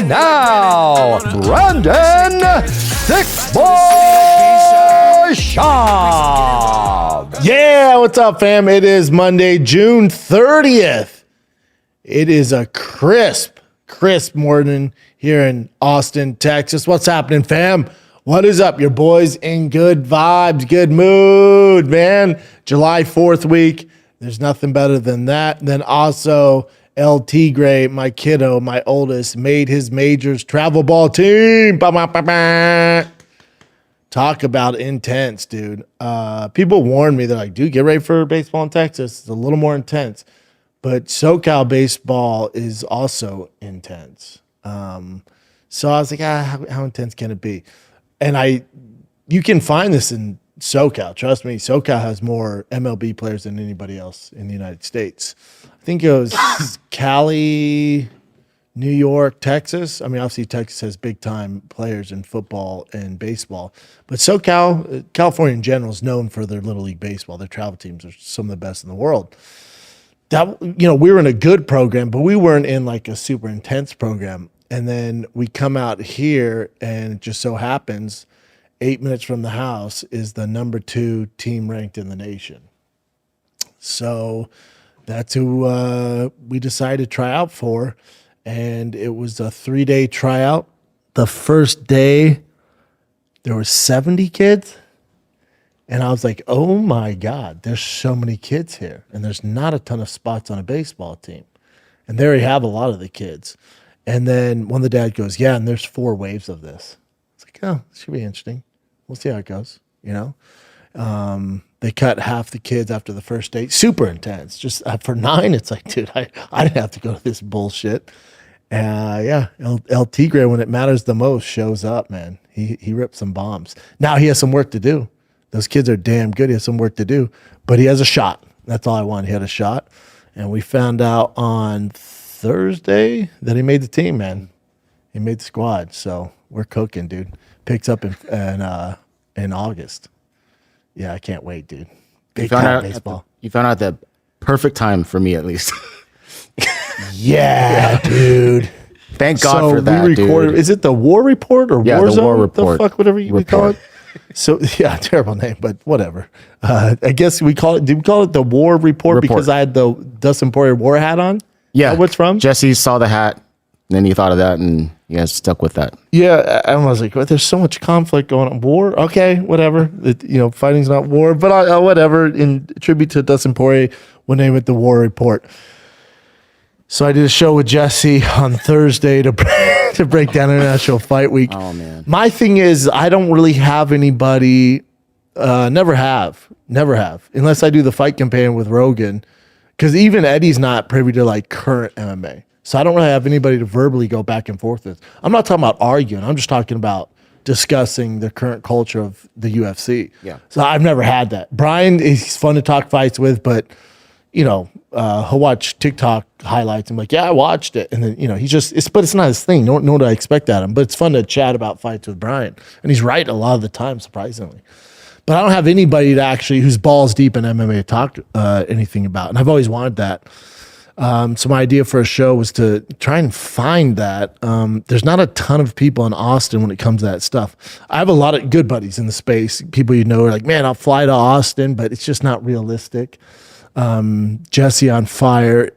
And now, Brandon Six Boy Schaub. Yeah, what's up, fam? It is Monday, June 30th. It is a crisp morning here in Austin, Texas. What's happening, fam? What is up? Your boys in good vibes, good mood, man. July 4th week. There's nothing better than that. And then also, El Tigre, my kiddo, my oldest, made his majors travel ball team. Talk about intense, dude. People warned me. They're like, dude, get ready for baseball in Texas. It's a little more intense. But SoCal baseball is also intense. So I was like, how intense can it be? And you can find this in SoCal. Trust me, SoCal has more MLB players than anybody else in the United States. I think it was Cali, New York, Texas. I mean, obviously Texas has big-time players in football and baseball. But SoCal, California in general, is known for their Little League baseball. Their travel teams are some of the best in the world. That, we were in a good program, but we weren't in like a super intense program. And then we come out here, and it just so happens 8 minutes from the house is the number 2 team ranked in the nation. So that's who we decided to try out for. And it was a 3-day tryout. The first day, there were 70 kids. And I was like, oh my God, there's so many kids here. And there's not a ton of spots on a baseball team. And there you have a lot of the kids. And then one of the dads goes, yeah, and there's 4 waves of this. It's like, oh, this should be interesting. We'll see how it goes, They cut half the kids after the first day. Super intense. Just for 9, it's like, dude, I didn't have to go to this bullshit. Yeah, El Tigre, when it matters the most, shows up, man. He ripped some bombs. Now he has some work to do. Those kids are damn good. He has some work to do. But he has a shot. That's all I want. He had a shot. And we found out on Thursday that he made the team, man. He made the squad. So we're cooking, dude. Picks up in August. Yeah, I can't wait, dude. Big time baseball. You found out the perfect time for me, at least. Yeah, dude. Thank God for that, dude. Is it the War Report or yeah, Warzone? The War Report. The fuck, whatever we call it. So, yeah, terrible name, but whatever. I guess did we call it the War Report because I had the Dustin Poirier war hat on? Yeah. What's it's from? Jesse saw the hat, and then he thought of that, and you guys stuck with that. Yeah, I was like, well, there's so much conflict going on. War? Okay, whatever. Fighting's not war, but whatever. In tribute to Dustin Poirier, we'll name it the War Report. So I did a show with Jesse on Thursday to break down International Fight Week. Oh, man. My thing is I don't really have anybody, never have, unless I do the fight campaign with Rogan, because even Eddie's not privy to like current MMA. So I don't really have anybody to verbally go back and forth with. I'm not talking about arguing. I'm just talking about discussing the current culture of the UFC. Yeah. So I've never had that. Brian, he's fun to talk fights with, but he'll watch TikTok highlights and be like, yeah, I watched it. And then, but it's not his thing. Nor do I expect that of him. But it's fun to chat about fights with Brian. And he's right a lot of the time, surprisingly. But I don't have anybody to actually, who's balls deep in MMA to talk anything about. And I've always wanted that. So my idea for a show was to try and find that. There's not a ton of people in Austin when it comes to that stuff. I have a lot of good buddies in the space. People are like, man, I'll fly to Austin, but it's just not realistic. Jesse on Fire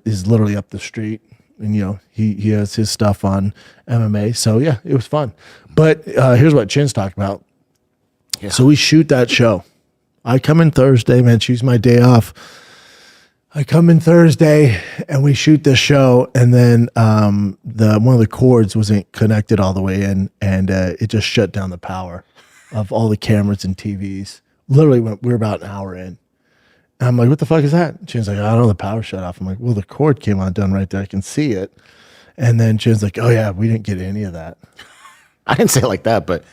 is literally up the street, and he has his stuff on MMA. So yeah, it was fun. But here's what Chin's talking about. Yeah. So we shoot that show. I come in Thursday, man. Choose my day off. I come in Thursday and we shoot this show, and then one of the cords wasn't connected all the way in, and it just shut down the power of all the cameras and TVs. Literally, we were about an hour in. And I'm like, what the fuck is that? Chin's like, I don't know, the power shut off. I'm like, well, the cord came undone right there. I can see it. And then Chin's like, oh yeah, we didn't get any of that. I didn't say it like that, but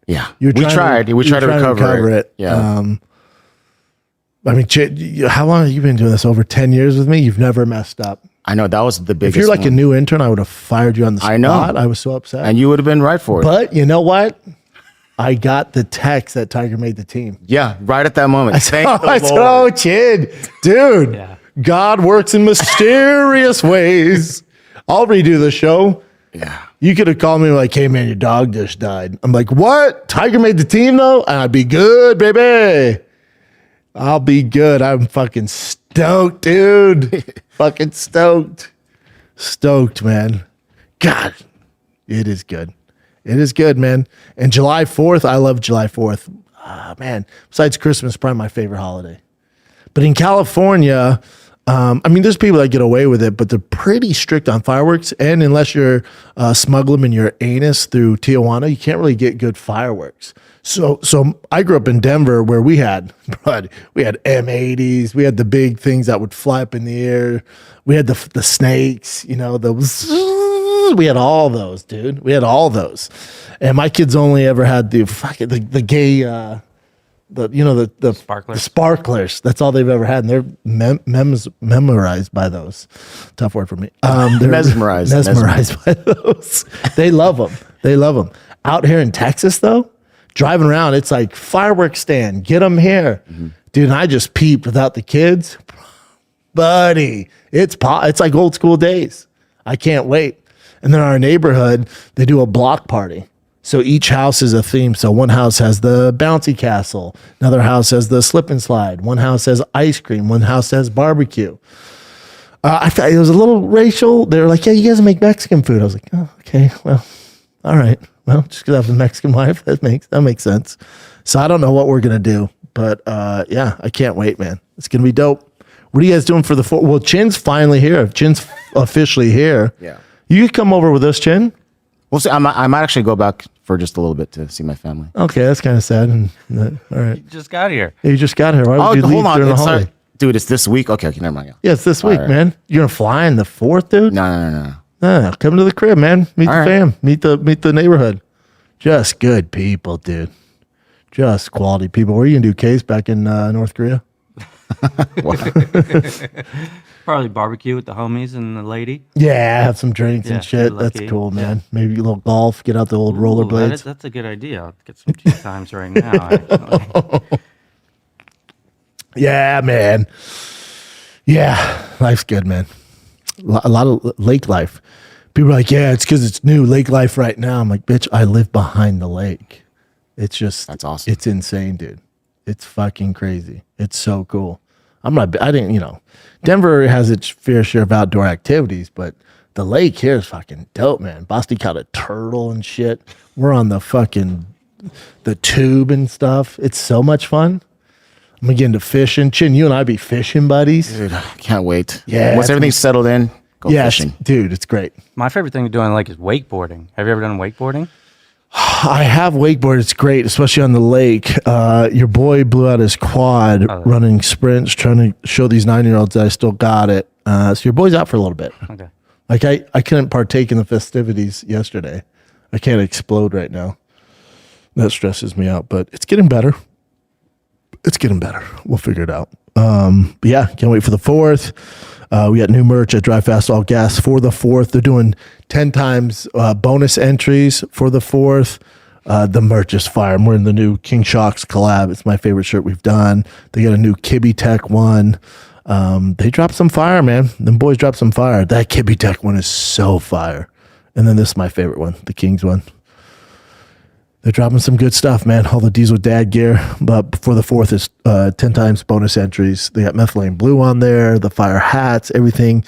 yeah, we tried to recover it. Yeah. I mean, Chin, how long have you been doing this? Over 10 years with me? You've never messed up. I know, that was the biggest If you're like a new intern, I would have fired you on the spot. I know. I was so upset. And you would have been right for it. But you know what? I got the text that Tiger made the team. Yeah, right at that moment. I said, oh, Chin, dude, God works in mysterious ways. I'll redo the show. Yeah. You could have called me like, hey, man, your dog just died. I'm like, what? Tiger made the team, though? I'd be good, baby. I'll be good. I'm fucking stoked, dude. Fucking stoked. Stoked, man. God, it is good. It is good, man. And July 4th, I love July 4th. Man, besides Christmas, probably my favorite holiday. But in California, I mean, there's people that get away with it, but they're pretty strict on fireworks. And unless you're smuggle them in your anus through Tijuana, you can't really get good fireworks. So I grew up in Denver where we had M80s, we had the big things that would fly up in the air, we had the snakes, you know, we had all those, dude. We had all those, and my kids only ever had the gay. The Sparklers. The sparklers. That's all they've ever had, and they're memorized by those. Tough word for me. They're Mesmerized by those. They love them. They love them. Out here in Texas, though, driving around, it's like fireworks stand. Get them here, dude. And I just peeped without the kids, buddy. It's like old school days. I can't wait. And then our neighborhood, they do a block party. So each house is a theme. So one house has the bouncy castle. Another house has the slip and slide. One house has ice cream. One house has barbecue. I thought it was a little racial. They were like, yeah, you guys make Mexican food. I was like, oh, okay, well, all right. Well, just because I have a Mexican wife, that makes sense. So I don't know what we're going to do. But yeah, I can't wait, man. It's going to be dope. What are you guys doing for the fourth? Well, Chin's finally here. Chin's officially here. Yeah. You could come over with us, Chin. We'll see. I might actually go back for just a little bit to see my family. Okay, that's kind of sad. All right. You just got here. Yeah, you just got here. Why would you leave hold on. during the holiday? Dude, it's this week? Okay, never mind. Yeah, it's this week, right. man. You're going to fly in the 4th, dude? No. Nah, come to the crib, man. Meet All the right. fam. Meet the neighborhood. Just good people, dude. Just quality people. Where are you going to do case back in North Korea? Probably barbecue with the homies and the lady. Yeah, have some drinks Yeah, and shit. get That's lucky. cool, man. Maybe a little golf. Get out the old Ooh, rollerblades. that's a good idea. I'll get some tea times right now. Actually. Yeah, man. Yeah, life's good, man. A lot of lake life. People are like, yeah, it's because it's new lake life right now. I'm like, bitch, I live behind the lake. It's just, That's awesome. It's insane, dude. It's fucking crazy. It's so cool. I didn't, Denver has its fair share of outdoor activities, but the lake here is fucking dope, man. Basti caught a turtle and shit. We're on the tube and stuff. It's so much fun. I'm gonna get into fishing. Chin, you and I be fishing buddies. Dude, I can't wait. Yeah, Once everything's settled in, go fishing. Dude, it's great. My favorite thing to do on the lake is wakeboarding. Have you ever done wakeboarding? I have wakeboard. It's great, especially on the lake. Your boy blew out his quad running sprints, trying to show these 9-year-olds that I still got it. So your boy's out for a little bit. Okay. Like I couldn't partake in the festivities yesterday. I can't explode right now. That stresses me out, but it's getting better. It's getting better. We'll figure it out. But yeah, can't wait for the 4th. We got new merch at Drive Fast All Gas for the 4th. They're doing 10 times bonus entries for the 4th. The merch is fire. I'm wearing the new King Shocks collab. It's my favorite shirt we've done. They got a new Kibby Tech one. They dropped some fire, man. Them boys dropped some fire. That Kibby Tech one is so fire. And then this is my favorite one, the Kings one. They're dropping some good stuff, man. All the Diesel Dad gear. But before the 4th is 10 times bonus entries. They got Methylene Blue on there, the fire hats, everything.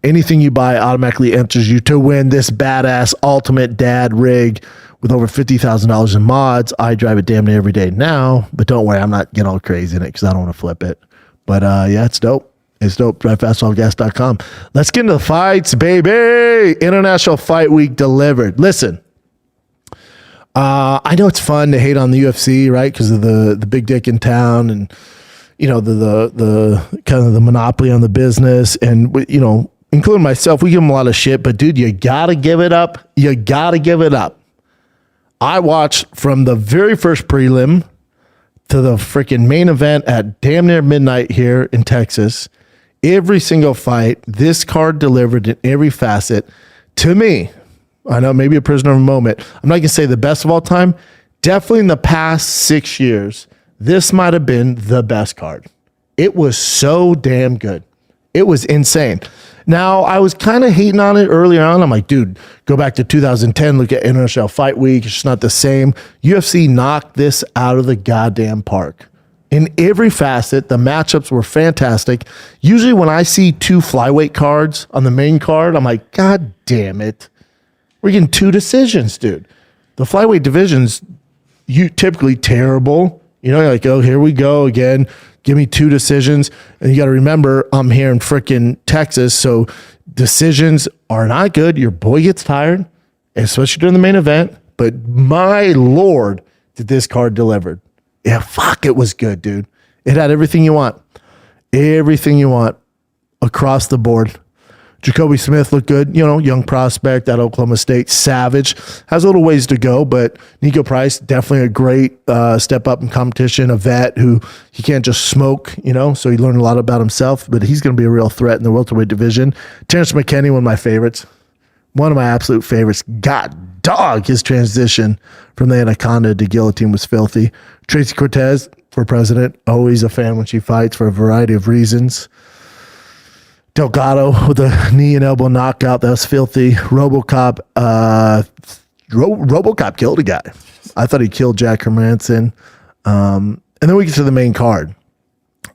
Anything you buy automatically enters you to win this badass ultimate dad rig with over $50,000 in mods. I drive it damn near every day now. But don't worry, I'm not getting all crazy in it because I don't want to flip it. But yeah, it's dope. It's dope. DriveFastAllGas.com. Let's get into the fights, baby. International Fight Week delivered. Listen. I know it's fun to hate on the UFC, right? Because of the big dick in town and, the kind of the monopoly on the business. And, including myself, we give them a lot of shit. But, dude, you got to give it up. You got to give it up. I watched from the very first prelim to the freaking main event at damn near midnight here in Texas. Every single fight, this card delivered in every facet. To me, I know maybe a prisoner of a moment. I'm not going to say the best of all time. Definitely in the past 6 years, this might have been the best card. It was so damn good. It was insane. Now, I was kind of hating on it earlier on. I'm like, dude, go back to 2010, look at International Fight Week. It's just not the same. UFC knocked this out of the goddamn park. In every facet, the matchups were fantastic. Usually when I see 2 flyweight cards on the main card, I'm like, God damn it. We're getting 2 decisions, dude. The flyweight division's typically terrible. You know, you're like, oh, here we go again. Give me 2 decisions. And you got to remember, I'm here in freaking Texas, so decisions are not good. Your boy gets tired, especially during the main event. But my Lord, did this card delivered. Yeah, fuck, it was good, dude. It had everything you want. Everything you want across the board. Jacoby Smith looked good, you know, young prospect at Oklahoma State. Savage has a little ways to go, but Nico Price, definitely a great step up in competition, a vet who he can't just smoke, you know, so he learned a lot about himself, but he's going to be a real threat in the welterweight division. Terrence McKinney, one of my favorites. One of my absolute favorites. God dog, his transition from the Anaconda to guillotine was filthy. Tracy Cortez for president, always a fan when she fights for a variety of reasons. Delgado with a knee and elbow knockout. That was filthy. RoboCop. RoboCop killed a guy. I thought he killed Jack Hermanson. And then we get to the main card.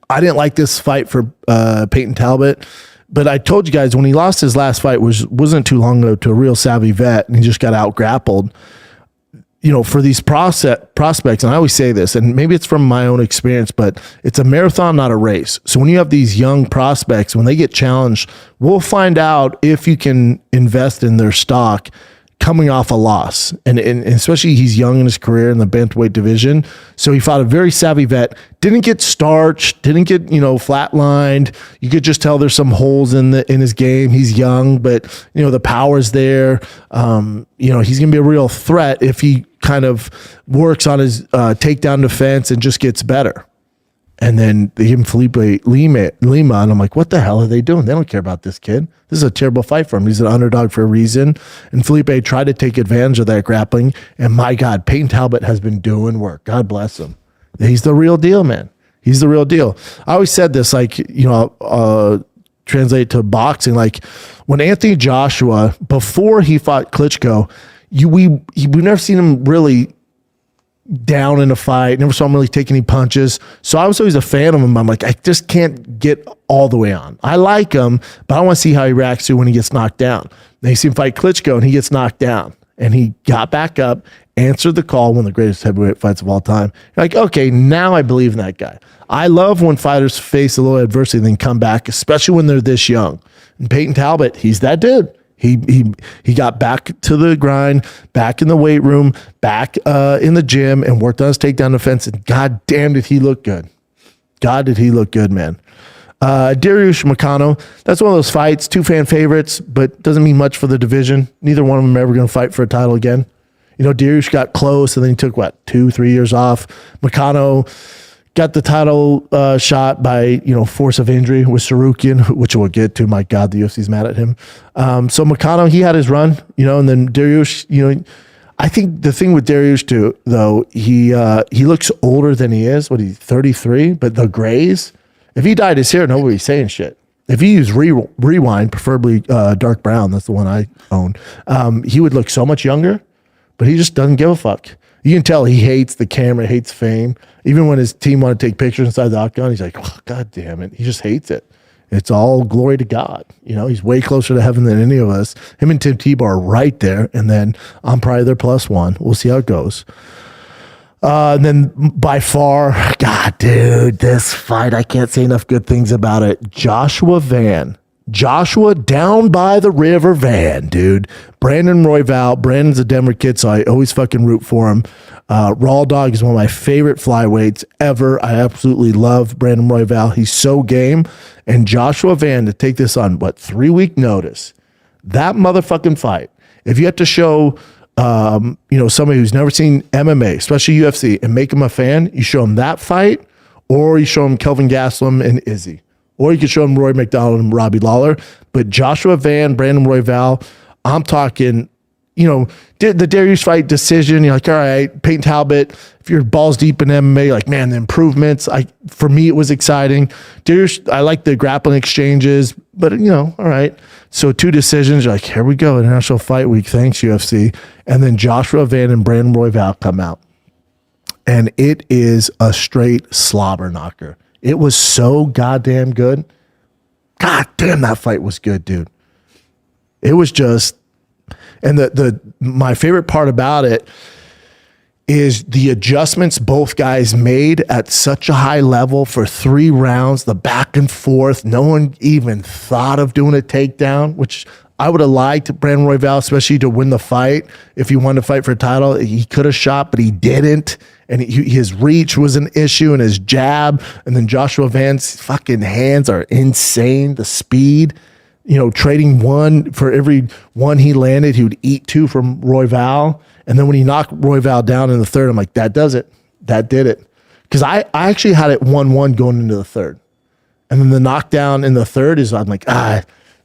I didn't like this fight for Payton Talobott, but I told you guys when he lost his last fight wasn't too long ago to a real savvy vet, and he just got out grappled. You know, for these prospects, and I always say this, and maybe it's from my own experience, but it's a marathon, not a race. So when you have these young prospects, when they get challenged, we'll find out if you can invest in their stock coming off a loss. And especially he's young in his career in the bantamweight division. So he fought a very savvy vet, didn't get starched, didn't get, you know, flatlined. You could just tell there's some holes in his game. He's young, but you know, the power's there. You know, he's going to be a real threat if he kind of works on his takedown defense and just gets better. And then they give him Felipe Lima, and I'm like, what the hell are they doing? They don't care about this kid. This is a terrible fight for him. He's an underdog for a reason. And Felipe tried to take advantage of that grappling. And my God, Payton Talobott has been doing work. God bless him. He's the real deal, man. He's the real deal. I always said this, like, you know, translate to boxing. Like when Anthony Joshua, before he fought Klitschko, we've never seen him really down in a fight. Never saw him really take any punches. So I was always a fan of him. I'm like, I just can't get all the way on. I like him, but I want to see how he reacts to when he gets knocked down. Then you see him fight Klitschko and he gets knocked down. And he got back up, answered the call, one of the greatest heavyweight fights of all time. You're like, okay, now I believe in that guy. I love when fighters face a little adversity and then come back, especially when they're this young. And Payton Talobott, he's that dude. He got back to the grind, back in the weight room, back in the gym, and worked on his takedown defense. And God damn, did he look good. God, did he look good, man. Dariush Makano, that's one of those fights, 2 fan favorites, but doesn't mean much for the division. Neither one of them are ever going to fight for a title again. You know, Dariush got close, and then he took, 2-3 years off. Makano got the title shot by, you know, force of injury with Tsarukyan, which we'll get to. My God, the UFC's mad at him. So Makano, he had his run, you know, and then Dariush, you know, I think the thing with Dariush too, though, he looks older than he is. What, he's 33? But the grays, if he dyed his hair, nobody's saying shit. If he used rewind, preferably dark brown, that's the one I own, he would look so much younger, but he just doesn't give a fuck. You can tell he hates the camera, hates fame. Even when his team want to take pictures inside the octagon, he's like, oh, God damn it. He just hates it. It's all glory to God. You know, he's way closer to heaven than any of us. Him and Tim Tebow are right there. And then I'm probably their +1. We'll see how it goes. And then by far, God, dude, this fight, I can't say enough good things about it. Joshua down by the river Van, dude. Brandon Royval. Brandon's a Denver kid, so I always fucking root for him. Raw Dog is one of my favorite flyweights ever. I absolutely love Brandon Royval. He's so game. And Joshua Van to take this on, 3-week notice. That motherfucking fight. If you have to show, you know, somebody who's never seen MMA, especially UFC, and make him a fan, you show him that fight, or you show him Kelvin Gastelum and Izzy. Or you could show him Roy McDonald and Robbie Lawler. But Joshua Van, Brandon Royval, I'm talking did the Darius fight decision. You're like, all right, Payton Talobott, if you're balls deep in MMA, like, man, the improvements. For me, it was exciting. Darius, I like the grappling exchanges, but all right. So 2 decisions. You're like, here we go, International Fight Week. Thanks, UFC. And then Joshua Van and Brandon Royval come out, and it is a straight slobber knocker. It was so goddamn good. God damn, that fight was good, dude. It was just. And my favorite part about it is the adjustments both guys made at such a high level for 3 rounds, the back and forth. No one even thought of doing a takedown, which I would have liked Brandon Royval, especially to win the fight. If he wanted to fight for a title, he could have shot, but he didn't. And his reach was an issue, and his jab. And then Joshua Van's fucking hands are insane. The speed. Trading 1 for every 1 he landed, he would eat 2 from Royval. And then when he knocked Royval down in the 3rd, I'm like, that does it. That did it. Because I actually had it 1-1 going into the 3rd. And then the knockdown in the 3rd is, I'm like,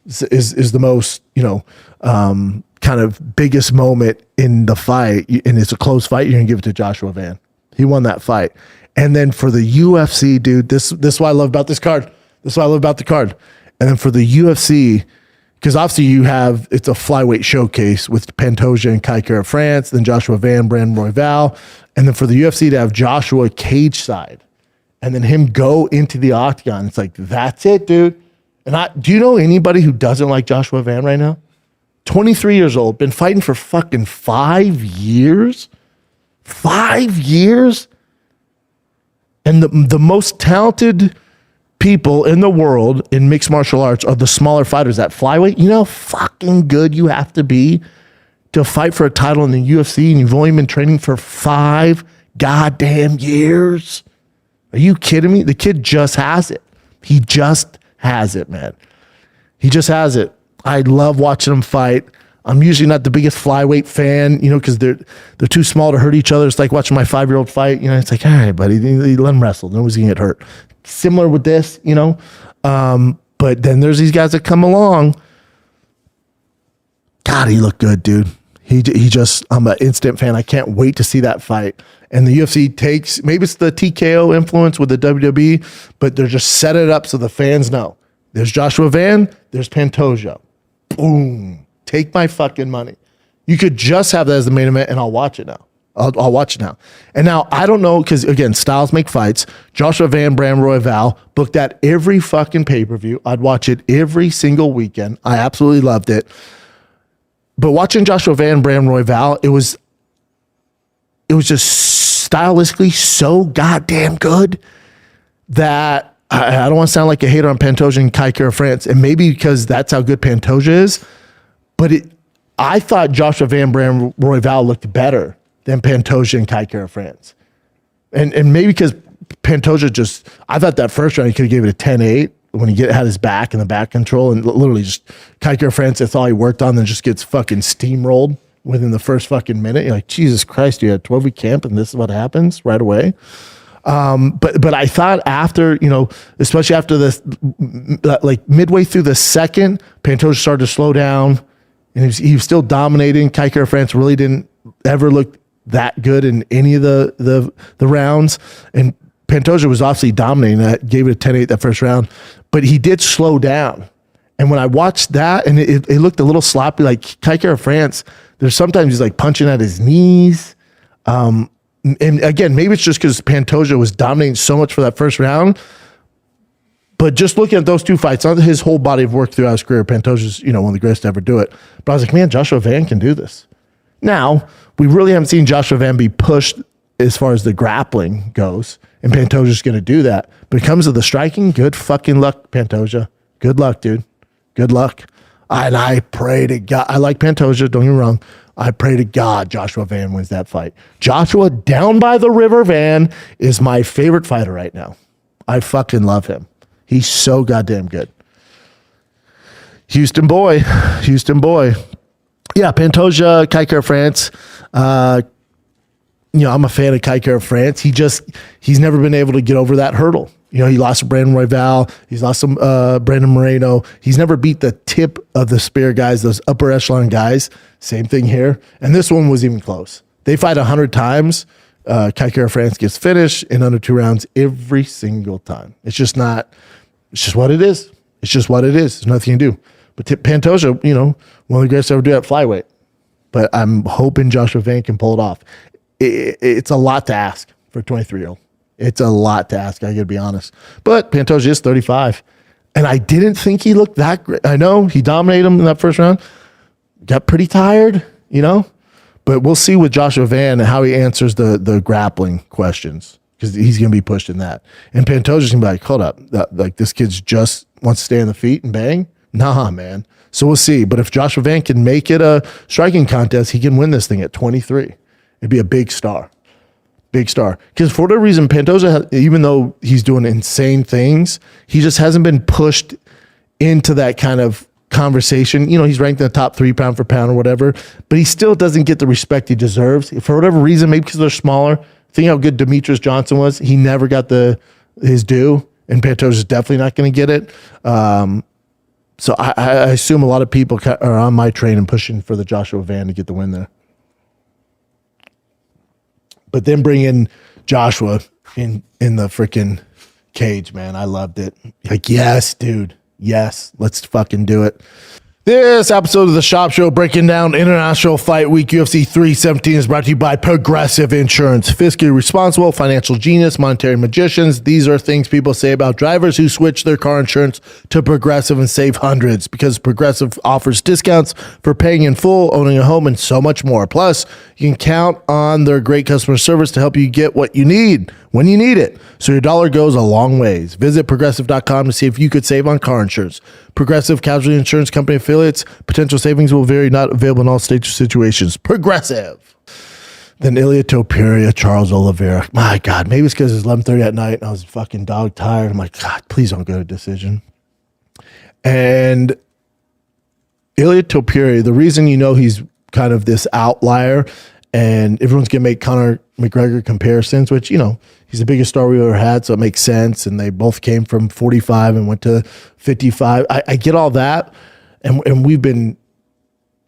is the most, kind of biggest moment in the fight. And it's a close fight. You're going to give it to Joshua Van. He won that fight. And then for the UFC, dude, this is what I love about this card. This is what I love about the card. And then for the UFC, because obviously it's a flyweight showcase with Pantoja and Kai Kara France, then Joshua Van, Brandon Royval. And then for the UFC to have Joshua cage side and then him go into the octagon, it's like, that's it, dude. And do you know anybody who doesn't like Joshua Van right now? 23 years old, been fighting for fucking 5 years. 5 years? And the most talented people in the world in mixed martial arts are the smaller fighters at flyweight. You know how fucking good you have to be to fight for a title in the UFC, and you've only been training for 5 goddamn years? Are you kidding me? The kid just has it. He just has it, man. He just has it. I love watching him fight. I'm usually not the biggest flyweight fan, because they're too small to hurt each other. It's like watching my 5-year-old fight. It's like, all right, buddy, let him wrestle. Nobody's gonna get hurt. Similar with this, but then there's these guys that come along. God, he looked good, dude. He just, I'm an instant fan. I can't wait to see that fight. And the UFC takes, maybe it's the TKO influence with the WWE, but they're just set it up so the fans know. There's Joshua Van, there's Pantoja. Boom. Take my fucking money. You could just have that as the main event, and I'll watch it now. I'll watch it now. And now, I don't know, because, again, styles make fights. Joshua Van, Brandon Royval, booked that every fucking pay-per-view. I'd watch it every single weekend. I absolutely loved it. But watching Joshua Van, Brandon Royval, it was just stylistically so goddamn good that I don't want to sound like a hater on Pantoja and Kai Kara France, and maybe because that's how good Pantoja is, but I thought Joshua Van, Brandon Royval looked better than Pantoja and Kai Kara France. And maybe because Pantoja I thought that first round he could have gave it a 10-8 when he had his back and the back control, and literally just Kai Kara France, that's all he worked on, then just gets fucking steamrolled within the first fucking minute. You're like, Jesus Christ, you had 12-week camp and this is what happens right away. But I thought after, especially after this, like midway through the second, Pantoja started to slow down, and he was still dominating. Kai Kara France really didn't ever look that good in any of the rounds, and Pantoja was obviously dominating that, gave it a 10-8 that first round, but he did slow down. And when I watched that, and it looked a little sloppy, like Kai Kara France, there's sometimes he's like punching at his knees. And again, maybe it's just because Pantoja was dominating so much for that first round. But just looking at those 2 fights, not his whole body of work throughout his career, Pantoja's, one of the greatest to ever do it. But I was like, man, Joshua Van can do this. Now, we really haven't seen Joshua Van be pushed as far as the grappling goes, and Pantoja's going to do that. But it comes to the striking, good fucking luck, Pantoja. Good luck, dude. Good luck. And I pray to God. I like Pantoja, don't get me wrong. I pray to God Joshua Van wins that fight. Joshua down by the river Van is my favorite fighter right now. I fucking love him. He's so goddamn good. Houston boy. Yeah, Pantoja, Kai Kara France. I'm a fan of Kaiker France. He's never been able to get over that hurdle. He lost to Brandon Royval. He's lost to Brandon Moreno. He's never beat the tip of the spear guys, those upper echelon guys. Same thing here. And this one was even close. They fight 100 times. Kaiker France gets finished in under 2 rounds every single time. It's just what it is. It's just what it is. There's nothing you can do. But Pantoja, one of the greatest to ever do at flyweight. But I'm hoping Joshua Van can pull it off. It's a lot to ask for a 23-year-old. It's a lot to ask, I got to be honest. But Pantoja is 35. And I didn't think he looked that great. I know he dominated him in that first round. Got pretty tired, But we'll see with Joshua Van how he answers the grappling questions, because he's going to be pushed in that. And Pantoja's going to be like, hold up. This kid's just wants to stay on the feet and bang? Nah, man. So we'll see. But if Joshua Van can make it a striking contest, he can win this thing at 23. It'd be a big star. Big star. Because for whatever reason, Pantoja, even though he's doing insane things, he just hasn't been pushed into that kind of conversation. He's ranked in the top 3 pound for pound or whatever, but he still doesn't get the respect he deserves. For whatever reason, maybe because they're smaller. Think how good Demetrius Johnson was. He never got his due, and Pantoja's definitely not going to get it. So I assume a lot of people are on my train and pushing for the Joshua Van to get the win there. But then bring in Joshua in the freaking cage, man. I loved it. Like, yes, dude. Yes, let's fucking do it. This episode of the Schaub Show, breaking down International Fight Week UFC 317, is brought to you by Progressive Insurance. Fiscally responsible, financial genius, monetary magicians. These are things people say about drivers who switch their car insurance to Progressive and save hundreds, because Progressive offers discounts for paying in full, owning a home, and so much more. Plus, you can count on their great customer service to help you get what you need when you need it, so your dollar goes a long ways. Visit Progressive.com to see if you could save on car insurance. Progressive Casualty Insurance Company affiliates. Potential savings will vary, not available in all states or situations. Progressive. Then Ilia Topuria, Charles Oliveira. My God, maybe it's because it's 11:30 at night and I was fucking dog tired. I'm like, God, please don't go to decision. And Ilia Topuria, the reason he's kind of this outlier and everyone's going to make Conor McGregor comparisons, which, he's the biggest star we ever had, so it makes sense. And they both came from 45 and went to 55. I get all that. And we've been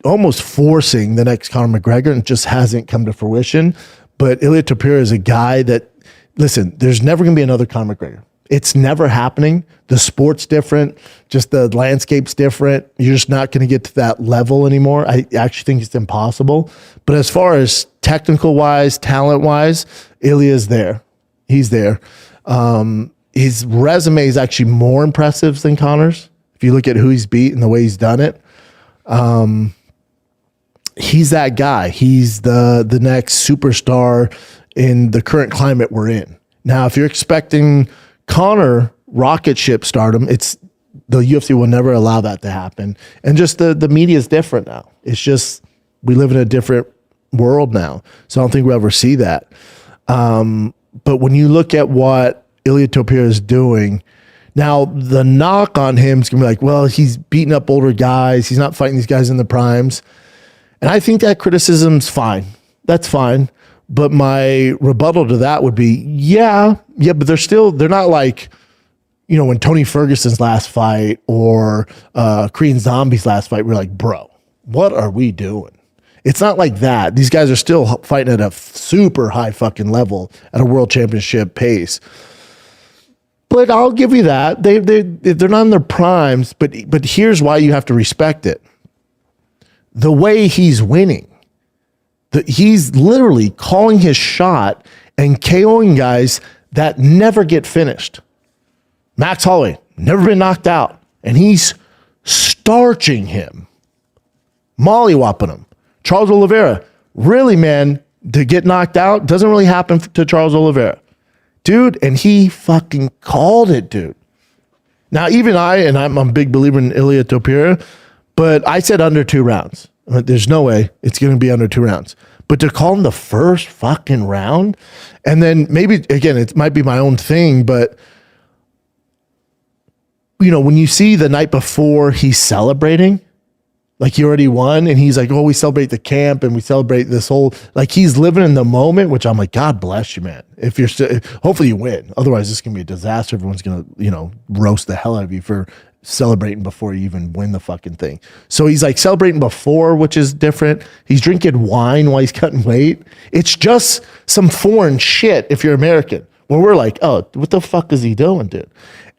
almost forcing the next Conor McGregor, and it just hasn't come to fruition. But Ilia Topuria is a guy that, listen, there's never going to be another Conor McGregor. It's never happening. The sport's different. Just the landscape's different. You're just not going to get to that level anymore. I actually think it's impossible. But as far as technical-wise, talent-wise, Ilia's there. He's there. His resume is actually more impressive than Conor's. If you look at who he's beat and the way he's done it, he's that guy. He's the next superstar in the current climate we're in. Now, if you're expecting Conor rocket ship stardom, the UFC will never allow that to happen. And just the media is different now. It's just, we live in a different world now. So I don't think we'll ever see that. But when you look at what Ilia Topuria is doing, now the knock on him is going to be like, well, he's beating up older guys. He's not fighting these guys in the primes. And I think that criticism's fine. That's fine. But my rebuttal to that would be, yeah, but they're not like, when Tony Ferguson's last fight or Korean Zombie's last fight, we're like, bro, what are we doing? It's not like that. These guys are still fighting at a super high fucking level at a world championship pace. But I'll give you that. They're not in their primes, but here's why you have to respect it. The way he's winning. He's literally calling his shot and KOing guys that never get finished. Max Holloway, never been knocked out, and he's starching him, mollywhopping him. Charles Oliveira, really, man, to get knocked out doesn't really happen to Charles Oliveira. Dude, and he fucking called it, dude. Now, even I'm a big believer in Ilia Topuria, but I said under 2 rounds. There's no way it's going to be under 2 rounds. But to call him the first fucking round, and then maybe, again, it might be my own thing, but, when you see the night before he's celebrating, Like he already won, and he's like, "Oh, we celebrate the camp and we celebrate this whole like he's living in the moment." Which I'm like, God bless you, man. If you're hopefully you win. Otherwise, this can be a disaster. Everyone's gonna roast the hell out of you for celebrating before you even win the fucking thing. So he's like celebrating before, which is different. He's drinking wine while he's cutting weight. It's just some foreign shit if you're American. Where we're like, oh, what the fuck is he doing, dude?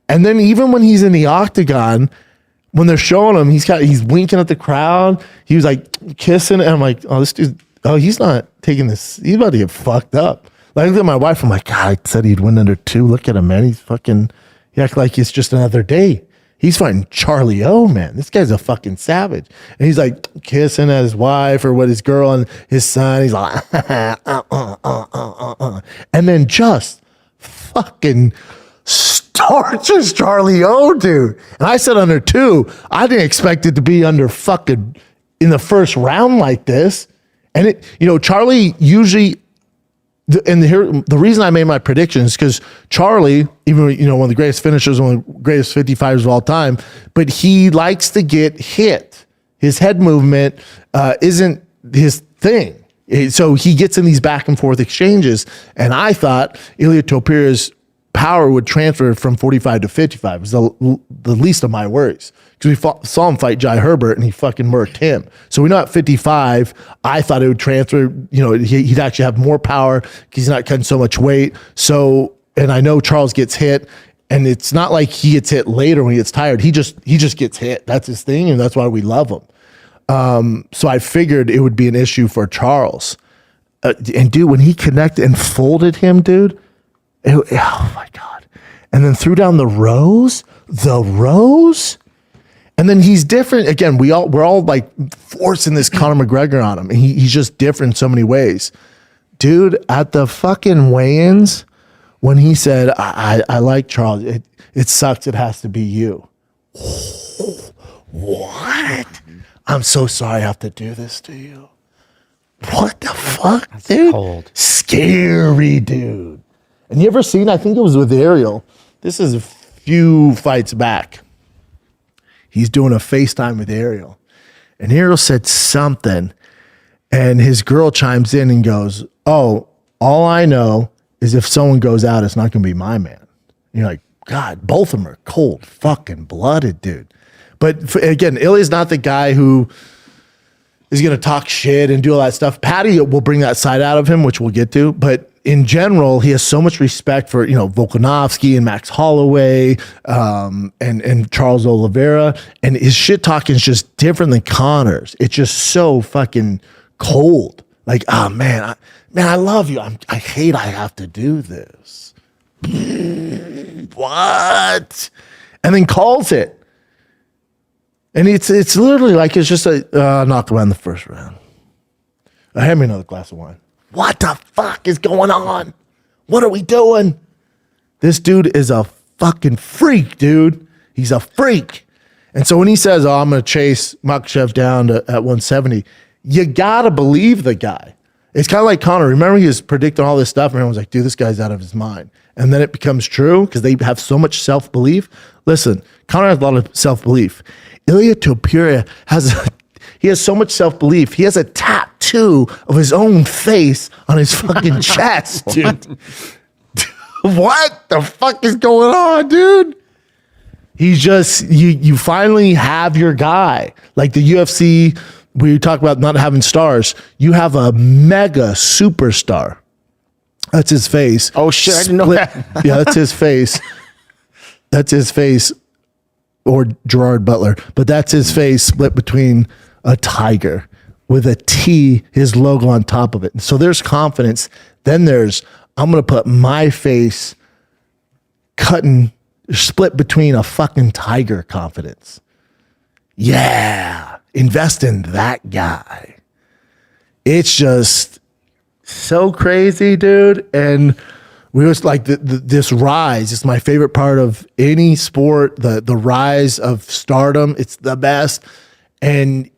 And then even when he's in the octagon, when they're showing him, he's winking at the crowd. He was like kissing, and I'm like, oh, this dude, he's not taking this. He's about to get fucked up. Like, I look at my wife, I'm like, God, I said he'd win under 2. Look at him, man. He act like it's just another day. He's fighting Charlie O, man. This guy's a fucking savage. And he's like kissing at his wife or with his girl and his son. He's like, and then just fucking tortures Charlie O, dude. And I said under 2. I didn't expect it to be under fucking in the first round like this. And it, Charlie usually, the reason I made my prediction is because Charlie, even one of the greatest finishers, one of the greatest 55s of all time, but he likes to get hit. His head movement isn't his thing. So he gets in these back and forth exchanges. And I thought Ilia Topuria's power would transfer from 45 to 55. It was the least of my worries. Because we saw him fight Jai Herbert and he fucking murked him. So we know at 55, I thought it would transfer, he'd actually have more power because he's not cutting so much weight. So, and I know Charles gets hit, and it's not like he gets hit later when he gets tired. He just gets hit. That's his thing, and that's why we love him. So I figured it would be an issue for Charles. And dude, when he connected and folded him, dude, oh my God. And then threw down the rows. And then he's different. Again, we're all like forcing this Conor McGregor on him. And he's just different in so many ways. Dude, at the fucking weigh-ins, when he said, I like Charles, it sucks it has to be you. What? I'm so sorry I have to do this to you. What the fuck, That's dude? cold. Scary, dude. And you ever seen, I think it was with Ariel. This is a few fights back. He's doing a FaceTime with Ariel. And Ariel said something. And his girl chimes in and goes, oh, all I know is if someone goes out, it's not going to be my man. And you're like, God, both of them are cold fucking blooded, dude. But again, Ilia's not the guy who is going to talk shit and do all that stuff. Patty will bring that side out of him, which we'll get to. But in general, he has so much respect for, Volkanovski and Max Holloway and Charles Oliveira. And his shit talking is just different than Conor's. It's just so fucking cold. Like, oh, man, I love you. I hate I have to do this. What? And then calls it. And it's literally like it's just a knock around the first round. Hand me another glass of wine. What the fuck is going on? What are we doing? This dude is a fucking freak, dude. He's a freak. And so when he says, oh, I'm going to chase Makhachev down at 170, you got to believe the guy. It's kind of like Conor. Remember, he was predicting all this stuff, and everyone's like, dude, this guy's out of his mind. And then it becomes true because they have so much self-belief. Listen, Conor has a lot of self-belief. Ilia Topuria has so much self-belief. He has a tattoo of his own face on his fucking chest, dude. What the fuck is going on, dude? He's just, you finally have your guy. Like the UFC, we talk about not having stars. You have a mega superstar. That's his face. Oh, shit, I didn't know that. Yeah, that's his face. That's his face. Or Gerard Butler. But that's his face split between a tiger with a T, his logo on top of it. So there's confidence. Then there's, I'm going to put my face split between a fucking tiger confidence. Yeah. Invest in that guy. It's just so crazy, dude. And we was like this rise. It's my favorite part of any sport, the rise of stardom. It's the best. And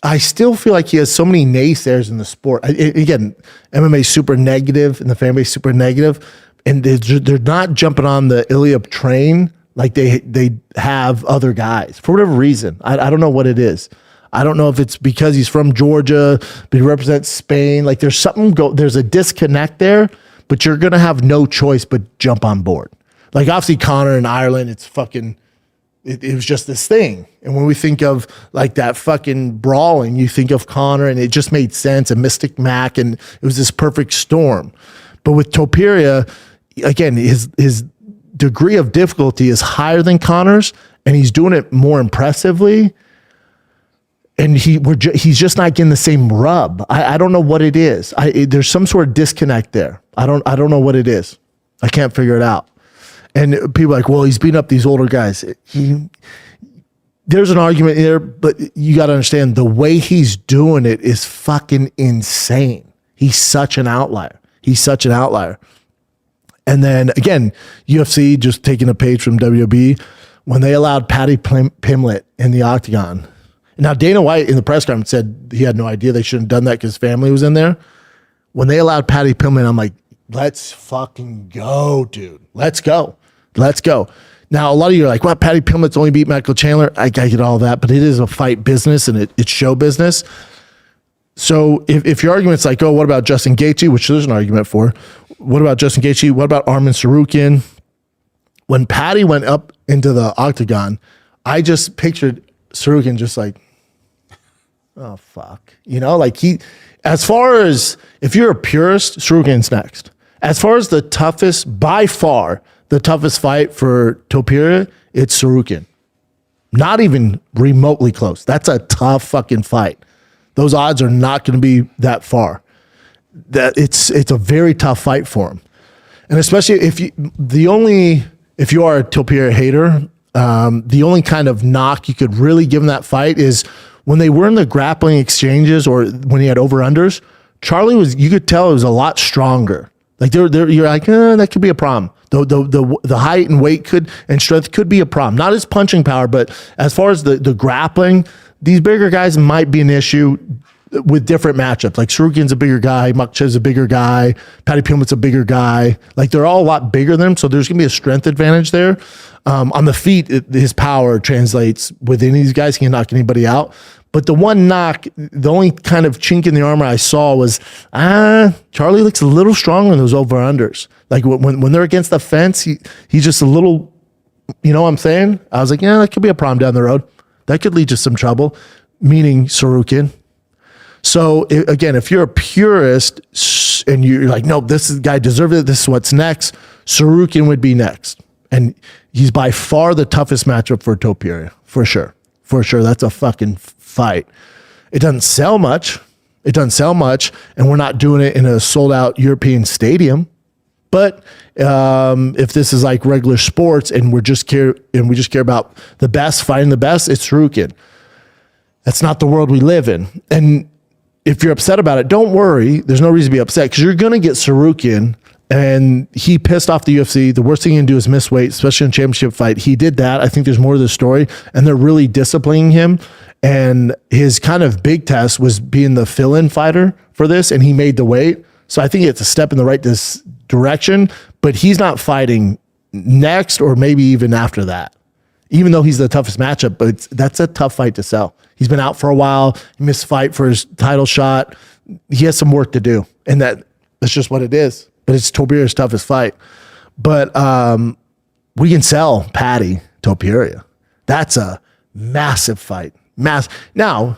I still feel like he has so many naysayers in the sport. Again, MMA is super negative and the fan base super negative. And they're not jumping on the Ilia train like they have other guys for whatever reason. I don't know what it is. I don't know if it's because he's from Georgia, but he represents Spain. Like there's there's a disconnect there, but you're going to have no choice but jump on board. Like obviously Conor in Ireland, it's fucking, it was just this thing. And when we think of like that fucking brawling, you think of Conor and it just made sense, and Mystic Mac, and it was this perfect storm. But with Topuria, again, his degree of difficulty is higher than Conor's, and he's doing it more impressively. And he's just not getting the same rub. I don't know what it is. There's some sort of disconnect there. I don't know what it is. I can't figure it out. And people are like, well, he's beating up these older guys. There's an argument there, but you got to understand the way he's doing it is fucking insane. He's such an outlier. And then again, UFC just taking a page from WB when they allowed Paddy Pimblett in the octagon. Now Dana White in the press conference said he had no idea they shouldn't have done that because his family was in there. When they allowed Paddy Pimblett, I'm like, let's fucking go, dude. Let's go. Now, a lot of you are like, well, Paddy Pimblett's only beat Michael Chandler. I get all that, but it is a fight business and it's show business. So if your argument's like, oh, what about Justin Gaethje, which there's an argument for. What about Justin Gaethje? What about Arman Tsarukyan? When Paddy went up into the octagon, I just pictured Tsarukyan just like, oh, fuck. Like as far as, if you're a purist, Tsarukyan's next. As far as by far, the toughest fight for Topuria, it's Tsarukyan. Not even remotely close. That's a tough fucking fight. Those odds are not going to be that far. That it's a very tough fight for him. And especially if you are a Topuria hater, the only kind of knock you could really give him that fight is when they were in the grappling exchanges or when he had over-unders, Charlie you could tell it was a lot stronger. Like you're like, that could be a problem. The height and weight and strength could be a problem. Not his punching power, but as far as the grappling, these bigger guys might be an issue with different matchups. Like Tsarukyan's a bigger guy, Makhachev's a bigger guy, Paddy Pimblett's a bigger guy. Like they're all a lot bigger than him, so there's gonna be a strength advantage there. On the feet, his power translates with any of these guys. He can knock anybody out. But the one knock, the only kind of chink in the armor I saw was, Charlie looks a little stronger in those over-unders. Like when they're against the fence, he's just a little, you know what I'm saying? I was like, yeah, that could be a problem down the road. That could lead to some trouble, meaning Tsarukyan. So again, if you're a purist and you're like, no, this guy deserves it, this is what's next, Tsarukyan would be next. And he's by far the toughest matchup for Topuria, for sure. For sure, that's a fucking fight. It doesn't sell much. And we're not doing it in a sold-out European stadium. But if this is like regular sports and we just care about the best, fighting the best, it's Tsarukyan. That's not the world we live in. And if you're upset about it, don't worry. There's no reason to be upset because you're going to get Tsarukyan. And he pissed off the UFC. The worst thing you can do is miss weight, especially in a championship fight. He did that. I think there's more to the story. And they're really disciplining him. And his kind of big test was being the fill-in fighter for this. And he made the weight. So I think it's a step in the right direction. But he's not fighting next or maybe even after that. Even though he's the toughest matchup. But that's a tough fight to sell. He's been out for a while. He missed a fight for his title shot. He has some work to do. And that's just what it is. But it's Topuria's toughest fight. But we can sell Paddy Topuria. That's a massive fight. Now,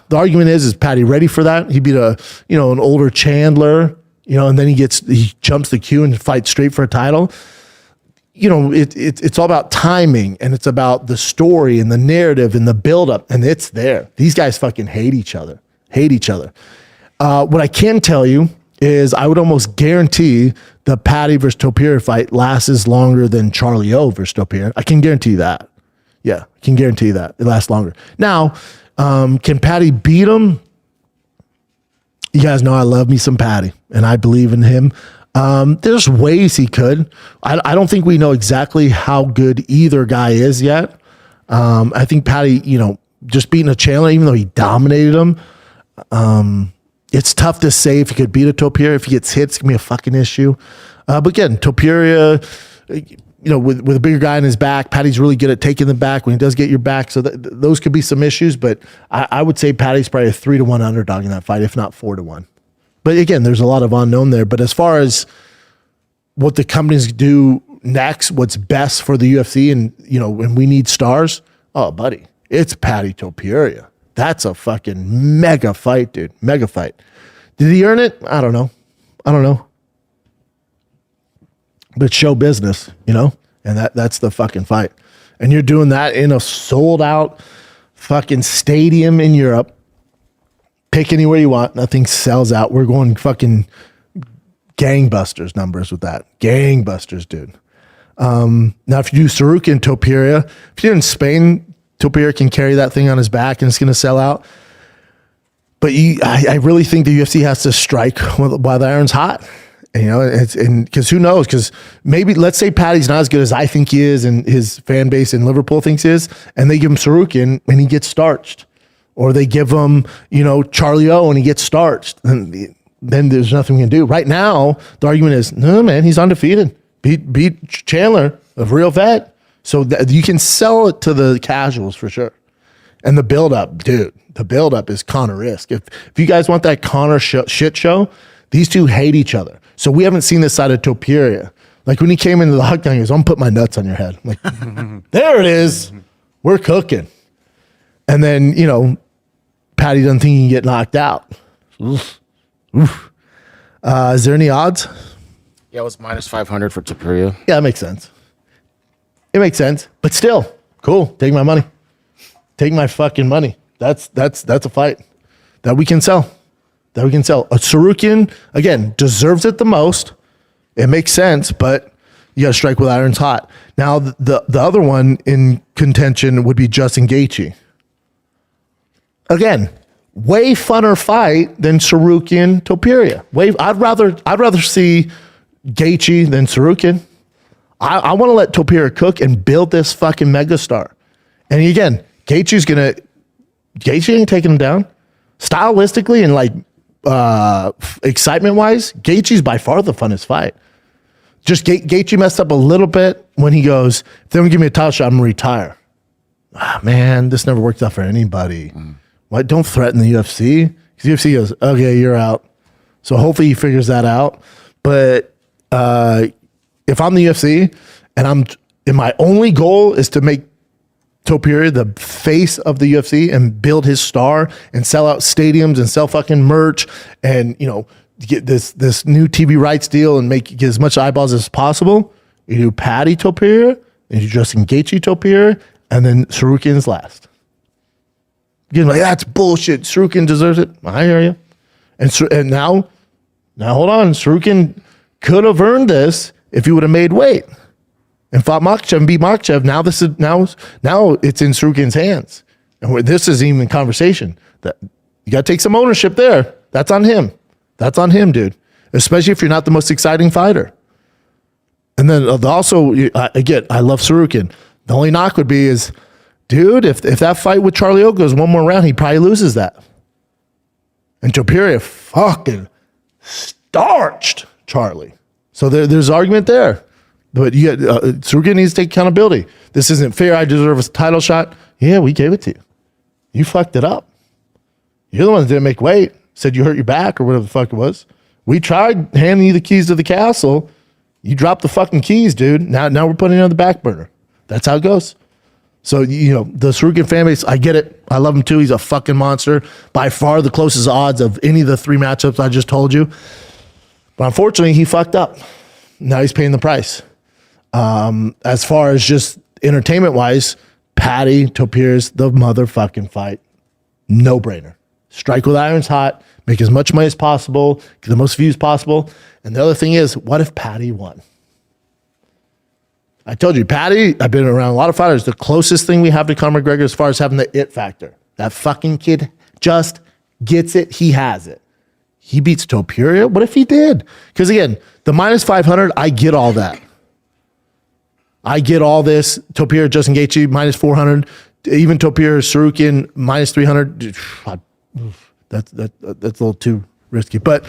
the argument is Paddy ready for that? He beat an older Chandler, and then he jumps the queue and fights straight for a title. It's all about timing, and it's about the story and the narrative and the buildup, and it's there. These guys fucking hate each other. What I can tell you is I would almost guarantee the Paddy versus Topuria fight lasts longer than Charlie O versus Topuria. I can guarantee that. Yeah, I can guarantee that. It lasts longer. Now, can Paddy beat him? You guys know I love me some Paddy, and I believe in him. There's ways he could. I don't think we know exactly how good either guy is yet. I think Paddy, just beating a Chandler, even though he dominated him, it's tough to say if he could beat a Topuria. If he gets hit, it's going to be a fucking issue. But again, Topuria, with a bigger guy in his back, Patty's really good at taking the back when he does get your back. So those could be some issues, but I would say Patty's probably a 3-1 underdog in that fight, if not 4-1. But again, there's a lot of unknown there. But as far as what the companies do next, what's best for the UFC, and when we need stars, oh buddy, it's Patty Topuria. That's a fucking mega fight, dude. Mega fight. Did he earn it? I don't know. But show business, and that's the fucking fight. And you're doing that in a sold out fucking stadium in Europe. Pick anywhere you want. Nothing sells out. We're going fucking gangbusters numbers with that. Gangbusters, dude. Now, if you do Tsarukyan Topuria, if you're in Spain, Topuria can carry that thing on his back and it's going to sell out. But I really think the UFC has to strike while the iron's hot. And because who knows? Because maybe, let's say Patty's not as good as I think he is and his fan base in Liverpool thinks he is, and they give him Tsarukyan and he gets starched. Or they give him, Charlie O and he gets starched. And then there's nothing we can do. Right now, the argument is, no, man, he's undefeated. Beat Chandler, a real vet. So you can sell it to the casuals for sure. And the build-up, dude, the build-up is Conor risk. If you guys want that Conor shit show, these two hate each other. So we haven't seen this side of Topuria. Like when he came into the octagon, he goes, I'm going to put my nuts on your head. I'm like, there it is. We're cooking. And then, Patty doesn't think he can get knocked out. Oof. Is there any odds? Yeah, it was minus 500 for Topuria. Yeah, that makes sense. It makes sense. But still, cool. Take my money. Take my fucking money. That's a fight that we can sell. A Tsarukyan, again, deserves it the most. It makes sense, but you got to strike with irons hot. Now, the other one in contention would be Justin Gaethje. Again, way funner fight than Tsarukyan Topuria. I'd rather see Gaethje than Tsarukyan. I want to let Topuria cook and build this fucking megastar. And again, Gaethje ain't taking him down. Stylistically and like excitement wise, Gaethje's by far the funnest fight. Just Gaethje messed up a little bit when he goes, if they don't give me a title shot, I'm gonna retire. Man, this never worked out for anybody. Why don't threaten the UFC? Because UFC goes, okay, you're out. So hopefully he figures that out. But if I'm the UFC and my only goal is to make Topuria the face of the UFC and build his star and sell out stadiums and sell fucking merch and get this new TV rights deal and get as much eyeballs as possible, you do Patty Topuria and you Justin Gaethje Topuria and then Tsarukyan's last. You're like, that's bullshit. Tsarukyan deserves it. I hear you. And now hold on. Tsarukyan could have earned this if he would have made weight and fought Makhachev and beat Makhachev. Now it's in Tsarukyan's hands. And this isn't even conversation. That you got to take some ownership there. That's on him. That's on him, dude. Especially if you're not the most exciting fighter. And then also, again, I love Tsarukyan. The only knock would be is, dude, if that fight with Charlie O goes one more round, he probably loses that. And Topuria fucking starched Charlie. So there's argument there. But Tsarukyan needs to take accountability. This isn't fair. I deserve a title shot. Yeah, we gave it to you. You fucked it up. You're the one that didn't make weight. Said you hurt your back or whatever the fuck it was. We tried handing you the keys to the castle. You dropped the fucking keys, dude. Now we're putting it on the back burner. That's how it goes. So, the Tsarukyan fan base, I get it. I love him too. He's a fucking monster. By far the closest odds of any of the three matchups I just told you. But unfortunately, he fucked up. Now he's paying the price. As far as just entertainment-wise, Patty Topuria's the motherfucking fight. No brainer. Strike with irons hot. Make as much money as possible. Get the most views possible. And the other thing is, what if Patty won? I told you, Patty, I've been around a lot of fighters. The closest thing we have to Conor McGregor as far as having the it factor. That fucking kid just gets it. He has it. He beats Topuria. What if he did? Because again, the minus 500, I get all that. I get all this. Topuria, Justin Gaethje, minus 400. Even Topuria, Tsarukyan, minus 300. That's a little too risky. But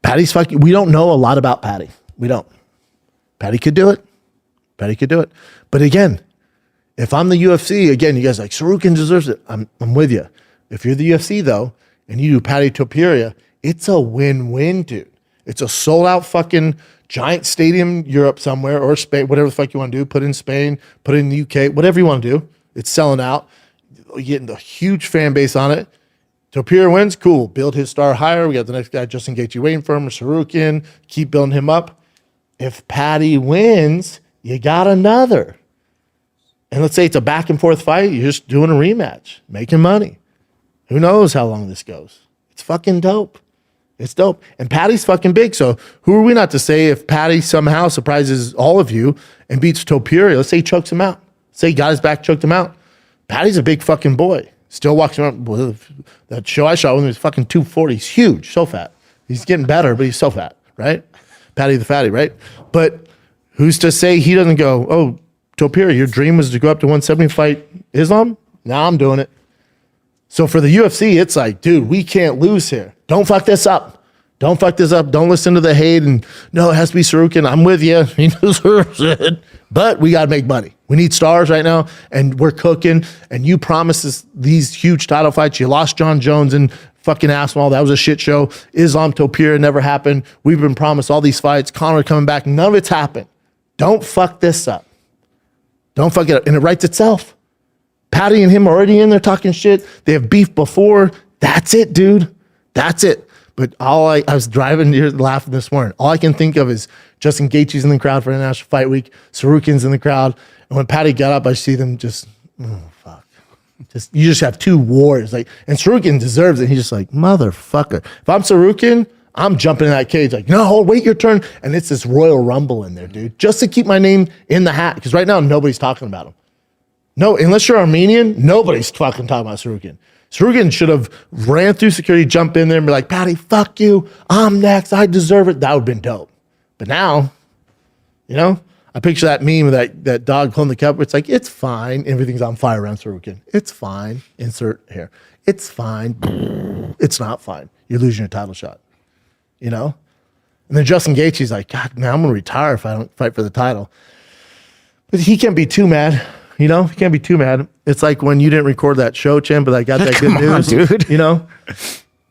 Patty's fucking. We don't know a lot about Patty. We don't. Patty could do it. Patty could do it. But again, if I'm the UFC, again, you guys are like, Tsarukyan deserves it. I'm with you. If you're the UFC, though, and you do Payton Talobott, it's a win-win, dude. It's a sold-out fucking giant stadium Europe somewhere, or Spain, whatever the fuck you want to do. Put in Spain, put in the UK, whatever you want to do. It's selling out. You're getting a huge fan base on it. Topuria wins, cool. Build his star higher. We got the next guy, Justin Gaethje, waiting for him, or Tsarukyan. Keep building him up. If Patty wins, you got another. And let's say it's a back and forth fight. You're just doing a rematch, making money. Who knows how long this goes? It's fucking dope. It's dope. And Patty's fucking big. So who are we not to say if Patty somehow surprises all of you and beats Topuria? Let's say he chokes him out. Say he got his back, choked him out. Patty's a big fucking boy. Still walks around. That show I shot with him was fucking 240. He's huge. So fat. He's getting better, but he's so fat, right? Patty the fatty, right? But who's to say he doesn't go, oh, Topuria, your dream was to go up to 170 fight Islam? Now I'm doing it. So for the UFC, it's like, dude, we can't lose here. Don't fuck this up. Don't fuck this up. Don't listen to the hate. And no, it has to be Tsarukyan. I'm with you. He deserves it. But we got to make money. We need stars right now, and we're cooking. And you promised us these huge title fights. You lost John Jones and fucking Aspinall. That was a shit show. Islam Topuria never happened. We've been promised all these fights. Conor coming back. None of it's happened. Don't fuck this up. Don't fuck it up. And it writes itself. Patty and him are already in there talking shit. They have beef before. That's it, dude. That's it. But I was driving here laughing this morning. All I can think of is Justin Gaethje's in the crowd for International Fight Week. Sarukyan's in the crowd. And when Patty got up, I see them just, oh, fuck. You just have two wars. Like, and Tsarukyan deserves it. He's just like, motherfucker. If I'm Tsarukyan, I'm jumping in that cage like, no, wait your turn. And it's this Royal Rumble in there, dude. Just to keep my name in the hat. Because right now, nobody's talking about him. No, unless you're Armenian, nobody's fucking talking about Tsarukyan. Tsarukyan should have ran through security, jumped in there, and be like, Patty, fuck you. I'm next. I deserve it. That would have been dope. But now, you know, I picture that meme of that dog holding the cup. It's like, it's fine. Everything's on fire around Tsarukyan. It's fine. Insert here. It's fine. It's not fine. You're losing your title shot. You know? And then Justin Gaethje's like, God, man, I'm going to retire if I don't fight for the title. But he can't be too mad. You know, he can't be too mad. It's like when you didn't record that show, Chin, but I got that good news, dude. You know,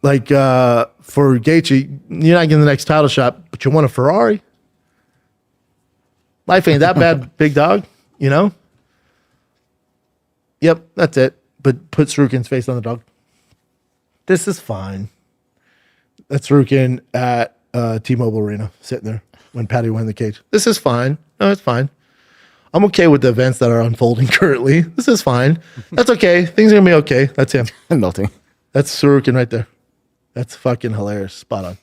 like for Gaethje, you're not getting the next title shot, but you won a Ferrari. Life ain't that bad, big dog. You know. Yep, that's it. But put Tsarukyan's face on the dog. This is fine. That's Tsarukyan at T-Mobile Arena, sitting there when Patty won the cage. This is fine. No, it's fine. I'm okay with the events that are unfolding currently. This is fine. That's okay. Things are going to be okay. That's him. Melting. That's Tsarukyan right there. That's fucking hilarious. Spot on.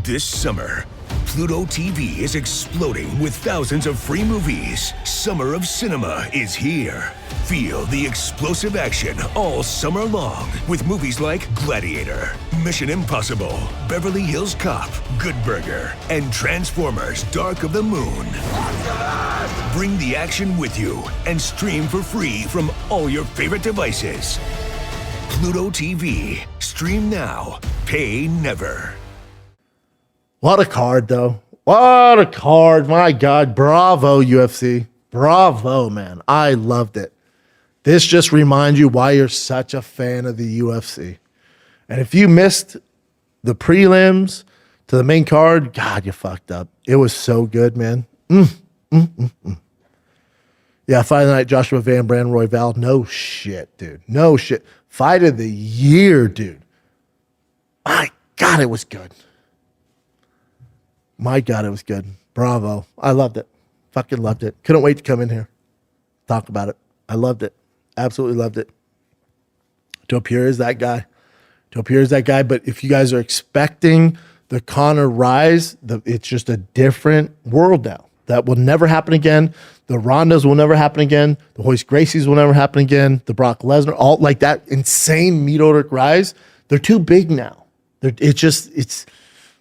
This summer, Pluto TV is exploding with thousands of free movies. Summer of Cinema is here. Feel the explosive action all summer long with movies like Gladiator, Mission Impossible, Beverly Hills Cop, Good Burger, and Transformers: Dark of the Moon. Bring the action with you and stream for free from all your favorite devices. Pluto TV. Stream now. Pay never. What a card, though. What a card. My God. Bravo, UFC. Bravo, man. I loved it. This just reminds you why you're such a fan of the UFC. And if you missed the prelims to the main card, God, you fucked up. It was so good, man. Yeah, fight of the night, Joshua Van Brand, Roy Val. No shit, dude. No shit. Fight of the year, dude. My God, it was good. My God, it was good. Bravo. I loved it. Fucking loved it. Couldn't wait to come in here. Talk about it. I loved it. Absolutely loved it. Topuria is that guy. Topuria is that guy. But if you guys are expecting the Conor rise, it's just a different world now. That will never happen again. The Rondas will never happen again. The Royce Gracies will never happen again. The Brock Lesnar, all like that insane meteoric rise. They're too big now. It's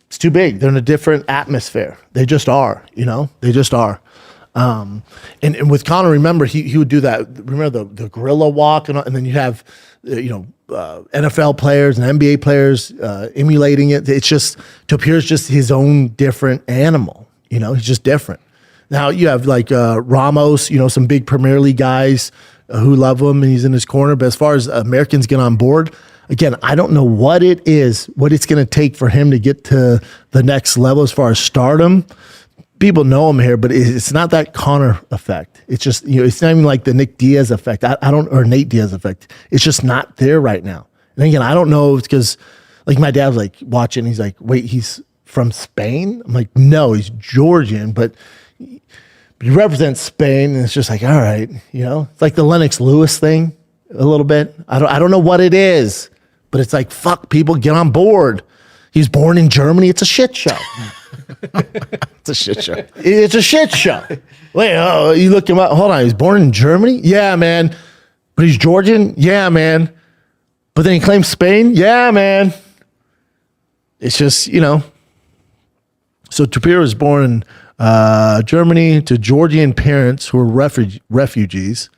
too big. They're in a different atmosphere. They just are, you know? They just are. And with Conor, remember he would do that. Remember the gorilla walk, and then you have NFL players and NBA players emulating it. It's just Topuria's just his own different animal. He's just different. Now you have like Ramos, some big Premier League guys who love him, and he's in his corner. But as far as Americans get on board, again, I don't know what it's going to take for him to get to the next level as far as stardom. People know him here, but it's not that Conor effect. It's just, it's not even like the Nick Diaz effect. Or Nate Diaz effect. It's just not there right now. And again, I don't know if it's because, like, my dad was like watching, he's like, wait, he's from Spain? I'm like, no, he's Georgian, but he represents Spain, and it's just like, all right, it's like the Lennox Lewis thing a little bit. I don't know what it is, but it's like, fuck, people get on board. He's born in Germany. It's a shit show. It's a shit show. It's a shit show. Wait, you look him up. Hold on. He's born in Germany? Yeah, man. But he's Georgian? Yeah, man. But then he claims Spain? Yeah, man. It's just, So Topuria was born in Germany to Georgian parents who were refugees.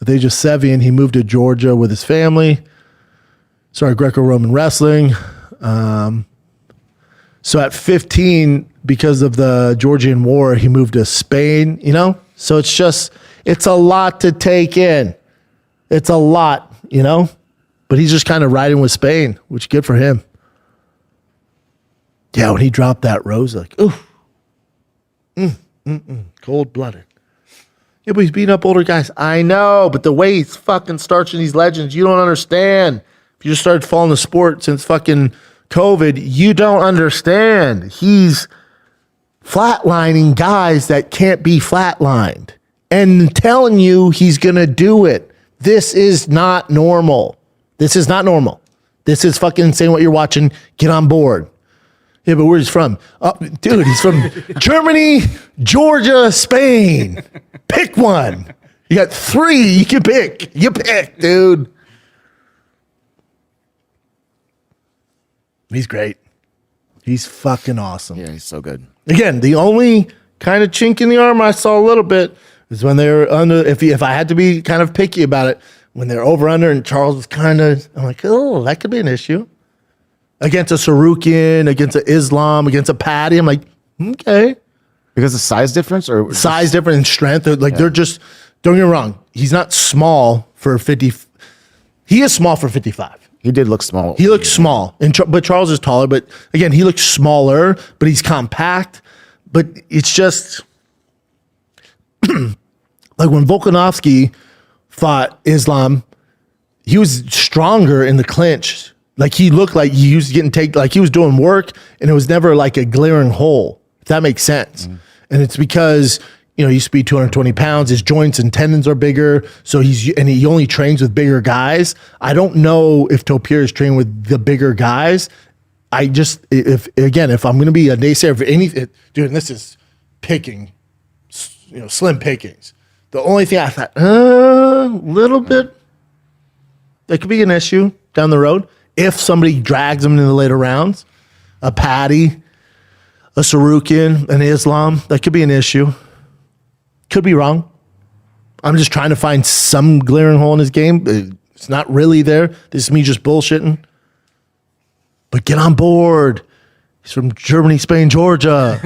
At the age of 7, he moved to Georgia with his family. Started Greco-Roman wrestling. So at 15, because of the Georgian War, he moved to Spain, So it's a lot to take in. It's a lot, But he's just kind of riding with Spain, which is good for him. Yeah, when he dropped that rose, like, ooh. Cold-blooded. Yeah, but he's beating up older guys. I know, but the way he's fucking starching these legends, you don't understand. If you just started following the sport since fucking COVID, you don't understand. He's flatlining guys that can't be flatlined and telling you he's going to do it. This is not normal. This is not normal. This is fucking insane what you're watching. Get on board. Yeah, but where's he from? Oh, dude, he's from Germany, Georgia, Spain. Pick one. You got 3 you can pick. You pick, dude. He's great. He's fucking awesome. Yeah, he's so good. Again, the only kind of chink in the armor I saw a little bit is when they were under, if I had to be kind of picky about it, when they're over under and Charles was kind of, I'm like, oh, that could be an issue. Against a Tsarukyan, against an Islam, against a Patty, I'm like, okay. Because of size difference? Or size difference and strength. They're just, don't get me wrong, he's not small for 50. He is small for 55. He did look small. He looks small, but Charles is taller. But again, he looks smaller, but he's compact. But it's just like when Volkanovski fought Islam, he was stronger in the clinch. Like he looked like he was getting like he was doing work, and it was never like a glaring hole. If that makes sense. Mm-hmm. And it's because he used to be 220 pounds. His joints and tendons are bigger. So he only trains with bigger guys. I don't know if Topuria is training with the bigger guys. If I'm going to be a naysayer for anything, dude, and this is picking, slim pickings. The only thing I thought, a little bit, that could be an issue down the road. If somebody drags them into the later rounds, a Patty, a Tsarukyan, an Islam, that could be an issue. Could be wrong. I'm just trying to find some glaring hole in his game. It's not really there. This is me just bullshitting. But get on board. He's from Germany, Spain, Georgia.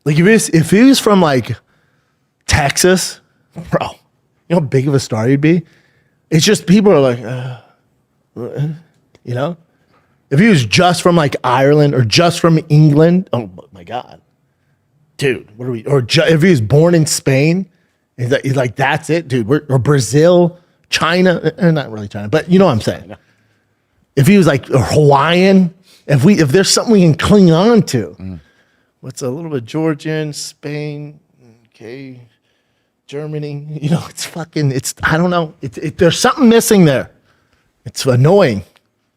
Like if he was from like Texas, bro, you know how big of a star he'd be? It's just people are like, If he was just from like Ireland or just from England, oh my God. Dude, what are we? Or if he was born in Spain, he's like, that's it, dude. Or Brazil, China, not really China, but you know what I'm saying. If he was like Hawaiian, if there's something we can cling on to, what's a little bit Georgian, Spain, okay, Germany, I don't know. There's something missing there. It's annoying.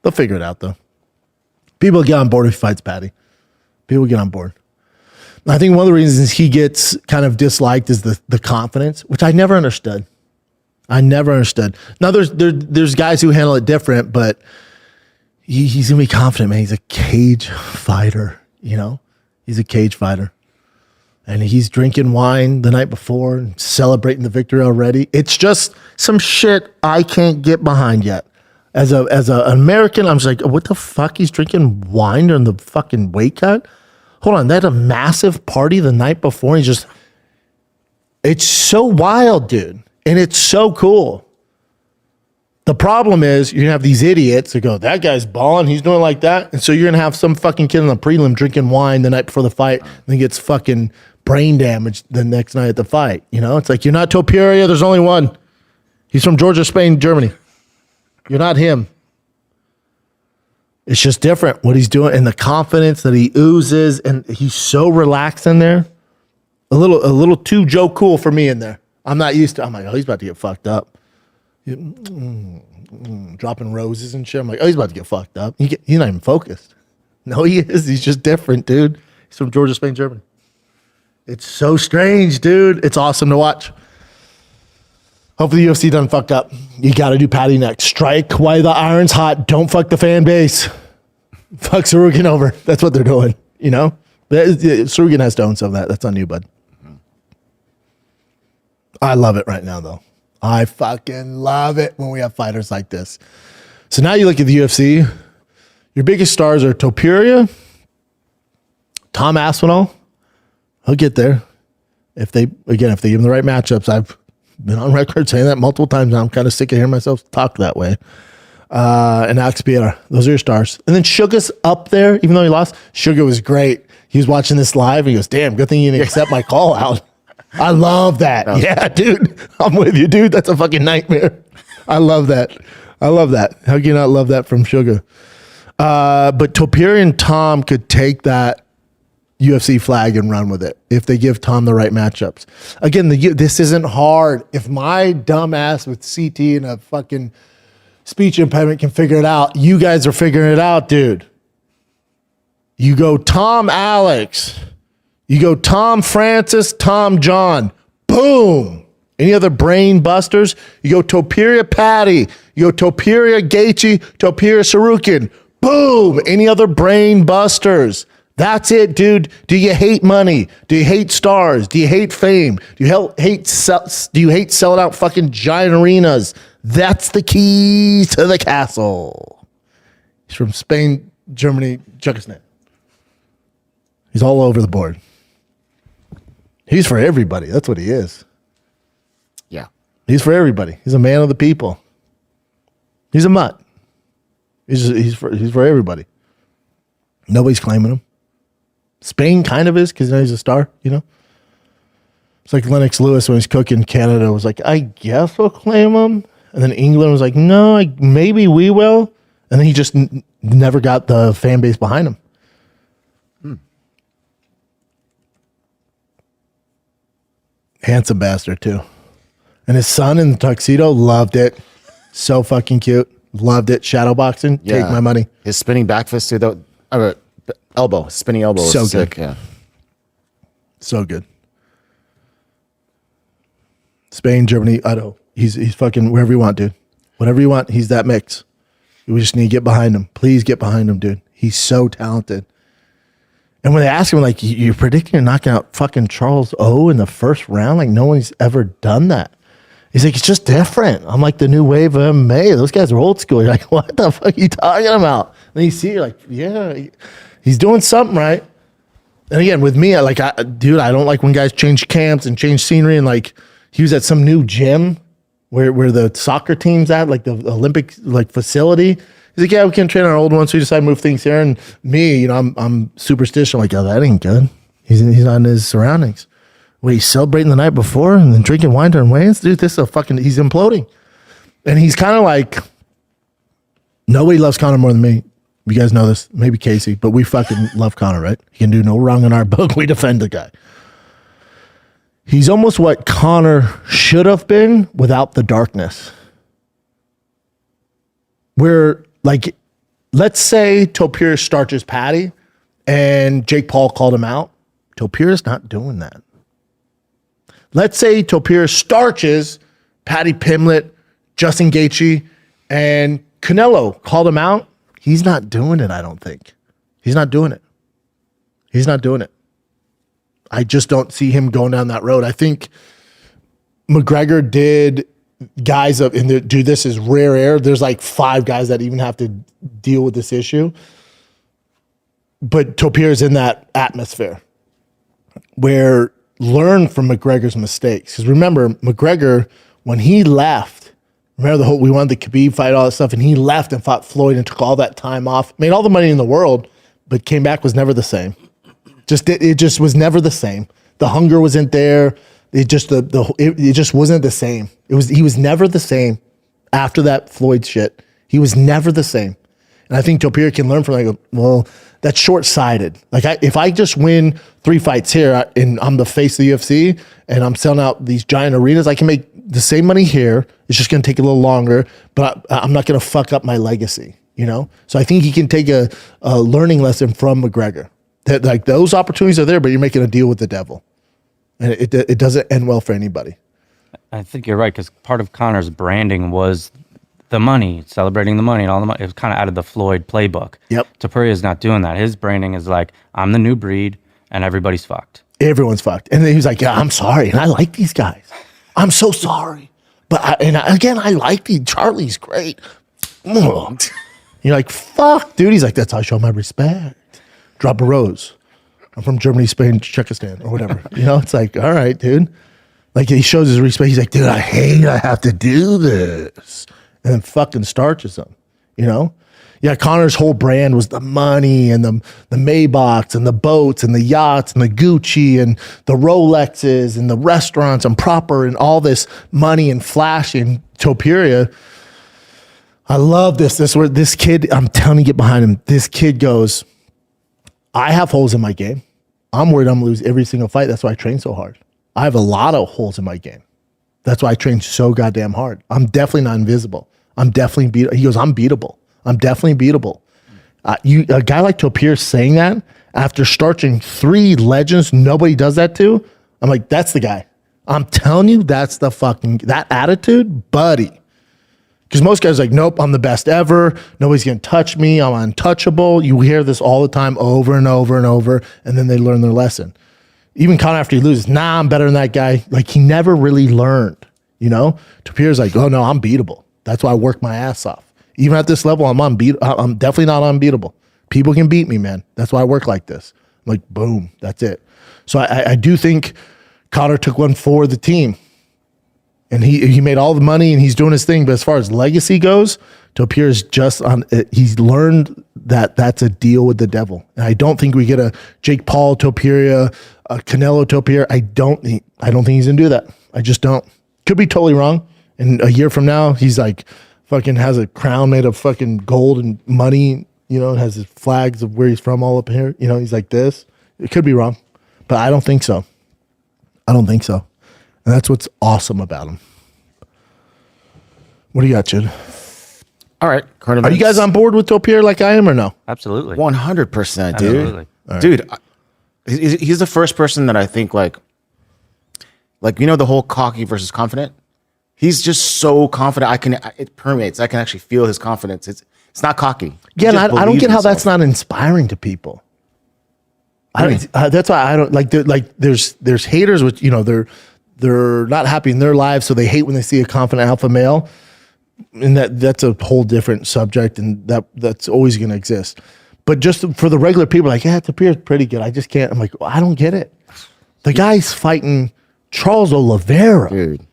They'll figure it out though. People get on board if he fights Patty. People get on board. I think one of the reasons he gets kind of disliked is the confidence, which I never understood. Now there's guys who handle it different, but he's gonna be confident, man. He's a cage fighter, He's a cage fighter. and he's drinking wine the night before and celebrating the victory already. It's just some shit I can't get behind yet. As an American, I'm just like, what the fuck? He's drinking wine during the fucking weight cut? Hold on, they had a massive party the night before. It's so wild, dude. And it's so cool. The problem is you're going to have these idiots that go, that guy's balling, he's doing like that. And so you're going to have some fucking kid in the prelim drinking wine the night before the fight and then gets fucking brain damage the next night at the fight. You know, it's like, you're not Topuria, there's only one. He's from Georgia, Spain, Germany. You're not him. It's just different what he's doing and the confidence that he oozes, and he's so relaxed in there. A little too Joe Cool for me in there. I'm not used to. I'm like, oh, he's about to get fucked up. Dropping roses and shit. I'm like, oh, he's about to get fucked up. He's not even focused. No, he is. He's just different, dude. He's from Georgia, Spain, Germany. It's so strange, dude. It's awesome to watch. Hopefully the UFC doesn't fuck up. You got to do Patty next. Strike while the iron's hot. Don't fuck the fan base. Fuck Tsarukyan over. That's what they're doing, you know? Tsarukyan has to own some of that. That's on you, bud. I love it right now, though. I fucking love it when we have fighters like this. So now you look at the UFC. Your biggest stars are Topuria, Tom Aspinall. He'll get there. If they give him the right matchups. I've been on record saying that multiple times now. I'm kind of sick of hearing myself talk that way. And Alex Pereira. Those are your stars. And then Suga's up there, even though he lost. Suga was great. He was watching this live. And he goes, damn, good thing you didn't accept my call out. I love that. Yeah, dude. I'm with you, dude. That's a fucking nightmare. I love that. How can you not love that from Suga? But Topuria and Tom could take that UFC flag and run with it if they give Tom the right matchups. Again, this isn't hard. If my dumb ass with CT and a fucking speech impediment can figure it out, you guys are figuring it out, dude. You go Tom Alex. You go Tom Francis, Tom John. Boom. Any other brain busters? You go Topuria Patty. You go Topuria Gaethje, Topuria Tsarukyan. Boom. Any other brain busters? That's it, dude. Do you hate money? Do you hate stars? Do you hate fame? Do you hate selling out fucking giant arenas? That's the key to the castle. He's from Spain, Germany, Czechoslovakia. He's all over the board. He's for everybody. That's what he is. Yeah. He's for everybody. He's a man of the people. He's a mutt. He's for everybody. Nobody's claiming him. Spain kind of is because he's a star, you know? It's like Lennox Lewis when he's cooking Canada was like, I guess we'll claim him. And then England was like, no, maybe we will. And then he just never got the fan base behind him. Handsome bastard, too. And his son in the tuxedo loved it. So fucking cute. Loved it. Shadowboxing. Yeah. Take my money. His spinning back fist too, though. Spinning elbow was So sick. good. Yeah. So good. Spain, Germany, Idaho. He's fucking wherever you want, dude. Whatever you want, he's that mix. We just need to get behind him. Please get behind him, dude. He's so talented. And when they ask him, like, you're predicting you're knocking out fucking Charles O in the first round? Like, no one's ever done that. He's like, it's just different. I'm like the new wave of MMA. Those guys are old school. You're like, what the fuck are you talking about? And you see, you're like, yeah, he's doing something right. And again, with me, I don't like when guys change camps and change scenery. And like, he was at some new gym where the soccer team's at, like the Olympic like facility. He's like, yeah, we can't train our old ones, so we decided to move things here. And me, you know, I'm superstitious. I'm like, oh, that ain't good. He's not in his surroundings. Wait, he's celebrating the night before and then drinking wine during weigh-ins? Dude, he's imploding. And he's kind of like, nobody loves Conor more than me. You guys know this. Maybe Casey, but we fucking love Conor, right? He can do no wrong in our book. We defend the guy. He's almost what Conor should have been without the darkness. Where, like, let's say Topuria starches Patty and Jake Paul called him out. Topuria's not doing that. Let's say Topuria starches Patty Pimblett, Justin Gaethje, and Canelo called him out. He's not doing it, I don't think. He's not doing it. I just don't see him going down that road. I think McGregor did guys up, and dude, this is rare air. There's like 5 guys that even have to deal with this issue. But Topuria's in that atmosphere where learn from McGregor's mistakes. Because remember, McGregor, when he left, remember the whole, we wanted the Khabib fight, all that stuff, and he left and fought Floyd and took all that time off, made all the money in the world, but came back, was never the same. It just was never the same. The hunger wasn't there. It just it just wasn't the same. He was never the same after that Floyd shit. He was never the same. And I think Topuria can learn from like, well, that's short-sighted. Like if I just win 3 fights here and I'm the face of the UFC and I'm selling out these giant arenas, I can make the same money here. It's just going to take a little longer, but I'm not going to fuck up my legacy, you know? So I think he can take a learning lesson from McGregor. That like those opportunities are there, but you're making a deal with the devil. And it doesn't end well for anybody. I think you're right, because part of Conor's branding was the money, celebrating the money and all the money. It was kind of out of the Floyd playbook. Yep. Topuria is not doing that. His branding is like, I'm the new breed and everybody's fucked. Everyone's fucked. And then he was like, yeah, I'm sorry. And I like these guys. I'm so sorry. But I like these. Charlie's great. You're like, fuck, dude. He's like, that's how I show my respect. Drop a rose. I'm from Germany, Spain, Czechostan, or whatever. You know, it's like, all right, dude. Like he shows his respect. He's like, dude, I have to do this. And then fucking starches them, you know? Yeah, Conor's whole brand was the money and the Maybachs and the boats and the yachts and the Gucci and the Rolexes and the restaurants and proper and all this money and flash in Topuria. I love this. This kid, I'm telling you, get behind him. This kid goes, I have holes in my game. I'm worried I'm going to lose every single fight. That's why I train so hard. I have a lot of holes in my game. That's why I train so goddamn hard. I'm definitely not invisible. I'm definitely beatable. He goes, I'm beatable. I'm definitely beatable. A guy like Topuria saying that after starting 3 legends nobody does that to, I'm like, that's the guy. I'm telling you, that's the fucking, that attitude, buddy. Because most guys are like, nope, I'm the best ever. Nobody's going to touch me. I'm untouchable. You hear this all the time over and over and over, and then they learn their lesson. Even Conor, after he loses, nah, I'm better than that guy. Like, he never really learned, you know? Topuria's like, oh, no, I'm beatable. That's why I work my ass off. Even at this level, I'm definitely not unbeatable. People can beat me, man. That's why I work like this. I'm like, boom, that's it. So I do think Conor took one for the team. And he made all the money and he's doing his thing. But as far as legacy goes, Topuria's just on it. He's learned that that's a deal with the devil. And I don't think we get a Jake Paul Topuria, a Canelo Topuria. I don't think he's gonna do that. I just don't. Could be totally wrong. And a year from now, he's like fucking has a crown made of fucking gold and money, you know, has his flags of where he's from all up here. You know, he's like this. It could be wrong. But I don't think so. I don't think so. And that's what's awesome about him. What do you got, Chid? All right. Are you guys on board with Topuria like I am or no? Absolutely. 100%, dude. Absolutely. Right. Dude, he's the first person that I think like, you know, the whole cocky versus confident? He's just so confident. It permeates. I can actually feel his confidence. It's not cocky. Yeah, and I don't get how that's not inspiring to people. That's why I don't like. There's haters with, you know, they're not happy in their lives, so they hate when they see a confident alpha male, and that's a whole different subject, and that's always going to exist. But just for the regular people, like, yeah, Topuria's pretty good. I just can't. I'm like, I don't get it. The guy's fighting Charles Oliveira, Dude.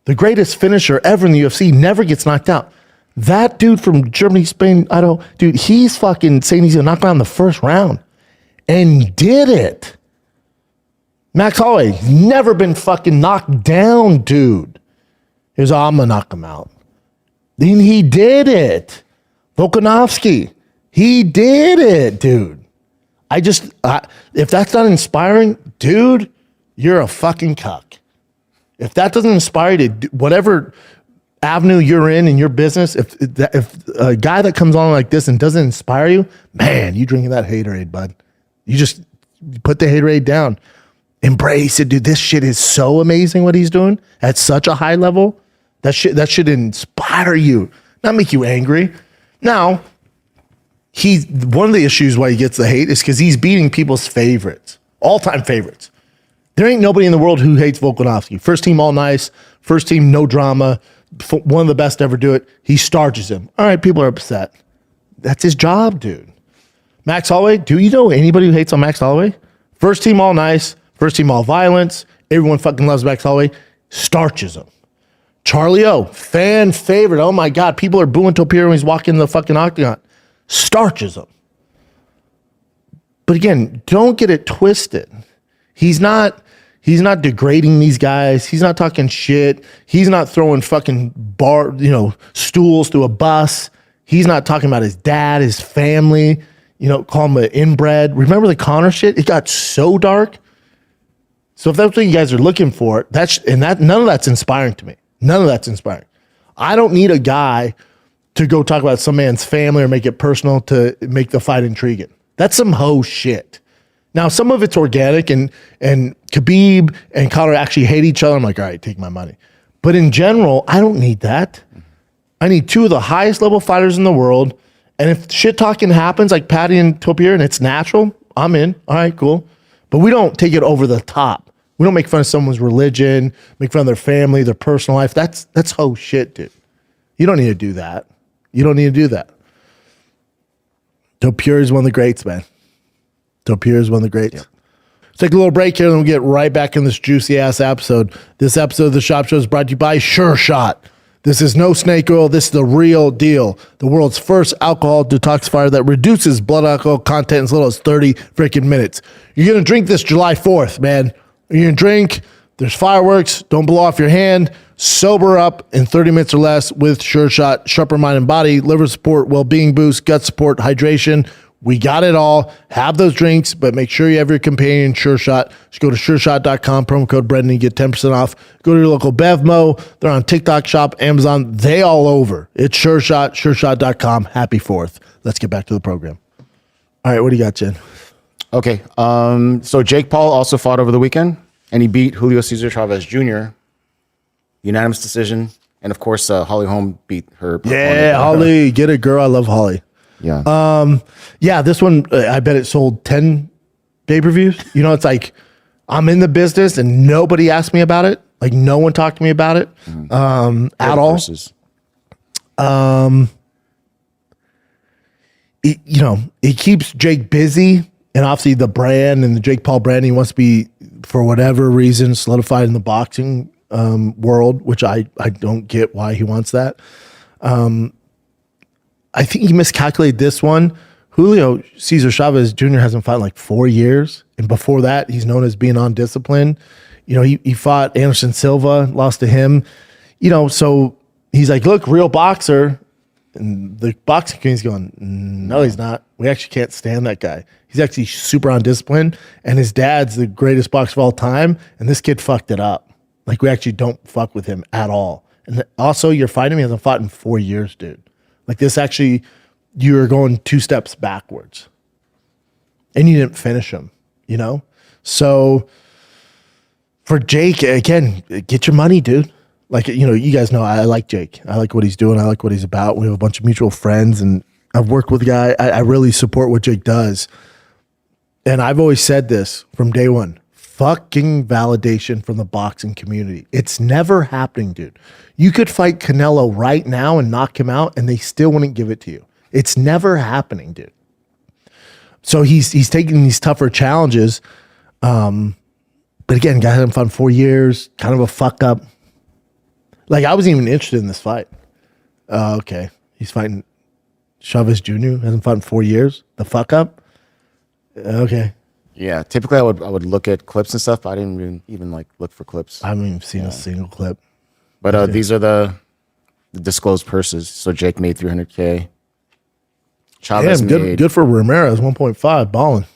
The greatest finisher ever in the UFC, never gets knocked out. That dude from Germany, Spain, dude, he's fucking saying he's gonna knock him out in the first round, and did it. Max Holloway, never been fucking knocked down, dude. He was, I'm gonna knock him out. Then he did it. Volkanovski, he did it, dude. If that's not inspiring, dude, you're a fucking cuck. If that doesn't inspire you to whatever avenue you're in your business, if a guy that comes on like this and doesn't inspire you, man, you drinking that haterade, bud. You just put the haterade down. Embrace it, dude. This shit is so amazing what he's doing at such a high level. That should inspire you, not make you angry. Now, one of the issues why he gets the hate is because he's beating people's favorites, all-time favorites. There ain't nobody in the world who hates Volkanovski. First team all nice. First team no drama. One of the best to ever do it. He starches him. All right, people are upset. That's his job, dude. Max Holloway, do you know anybody who hates on Max Holloway? First team all nice. First team all violence. Everyone fucking loves Max Holloway. Starches him. Charlie O, fan favorite. Oh my God, people are booing Topuria when he's walking the fucking octagon. Starches him. But again, don't get it twisted. He's not degrading these guys. He's not talking shit. He's not throwing fucking stools through a bus. He's not talking about his dad, his family, call him an inbred. Remember the Conor shit? It got so dark. So if that's what you guys are looking for, none of that's inspiring to me. None of that's inspiring. I don't need a guy to go talk about some man's family or make it personal to make the fight intriguing. That's some hoe shit. Now, some of it's organic, and Khabib and Conor actually hate each other. I'm like, all right, take my money. But in general, I don't need that. I need two of the highest level fighters in the world. And if shit talking happens like Patty and Topuria and it's natural, I'm in. All right, cool. But we don't take it over the top. We don't make fun of someone's religion, make fun of their family, their personal life. That's hoe shit, dude. You don't need to do that. You don't need to do that. Topuria is one of the greats, man. Topuria is one of the greats. Yep. Let's take a little break here and we'll get right back in this juicy ass episode. This episode of the Shop Show is brought to you by Sure Shot. This is no snake oil. This is the real deal. The world's first alcohol detoxifier that reduces blood alcohol content in as little as 30 freaking minutes. You're going to drink this July 4th, man. You're going to drink. There's fireworks. Don't blow off your hand. Sober up in 30 minutes or less with Sure Shot. Sharper mind and body, liver support, well-being boost, gut support, hydration. We got it all. Have those drinks, but make sure you have your companion Sure Shot. Just go to SureShot.com, promo code Brendan, get 10% off. Go to your local Bevmo. They're on TikTok Shop, Amazon. They all over. It's Sure Shot, SureShot.com. Happy 4th. Let's get back to the program. All right, what do you got, Jen? Okay, so Jake Paul also fought over the weekend, and he beat Julio Cesar Chavez Jr. Unanimous decision. And, of course, Holly Holm beat her. Yeah, Holly. Get it, girl. I love Holly. Yeah. Yeah, this one, I bet it sold 10 pay-per-views. It's like I'm in the business and nobody asked me about it. Like no one talked to me about it at all. It keeps Jake busy, and obviously the brand and the Jake Paul brand, he wants to be, for whatever reason, solidified in the boxing world, which I don't get why he wants that. I think he miscalculated this one. Julio Cesar Chavez Jr. hasn't fought in like 4 years. And before that, he's known as being undisciplined. He fought Anderson Silva, lost to him. So he's like, look, real boxer. And the boxing community's going, no, he's not. We actually can't stand that guy. He's actually super undisciplined. And his dad's the greatest boxer of all time. And this kid fucked it up. Like, we actually don't fuck with him at all. And also, you're fighting him. He hasn't fought in 4 years, dude. Like this actually, you're going 2 steps backwards. And you didn't finish him, So for Jake, again, get your money, dude. Like, you guys know I like Jake. I like what he's doing. I like what he's about. We have a bunch of mutual friends, and I've worked with the guy. I really support what Jake does. And I've always said this from day one. Fucking validation from the boxing community. It's never happening, dude. You could fight Canelo right now and knock him out, and they still wouldn't give it to you. It's never happening, dude. So he's taking these tougher challenges. But again, guy hasn't fought in 4 years, kind of a fuck up. Like, I wasn't even interested in this fight. Okay. He's fighting Chavez Jr., hasn't fought in 4 years. The fuck up? Okay. Yeah, typically I would look at clips and stuff, but I didn't even like look for clips. I haven't even seen a single clip. But these are the disclosed purses. So Jake made $300K. Chavez made good for Ramirez, 1.5, balling.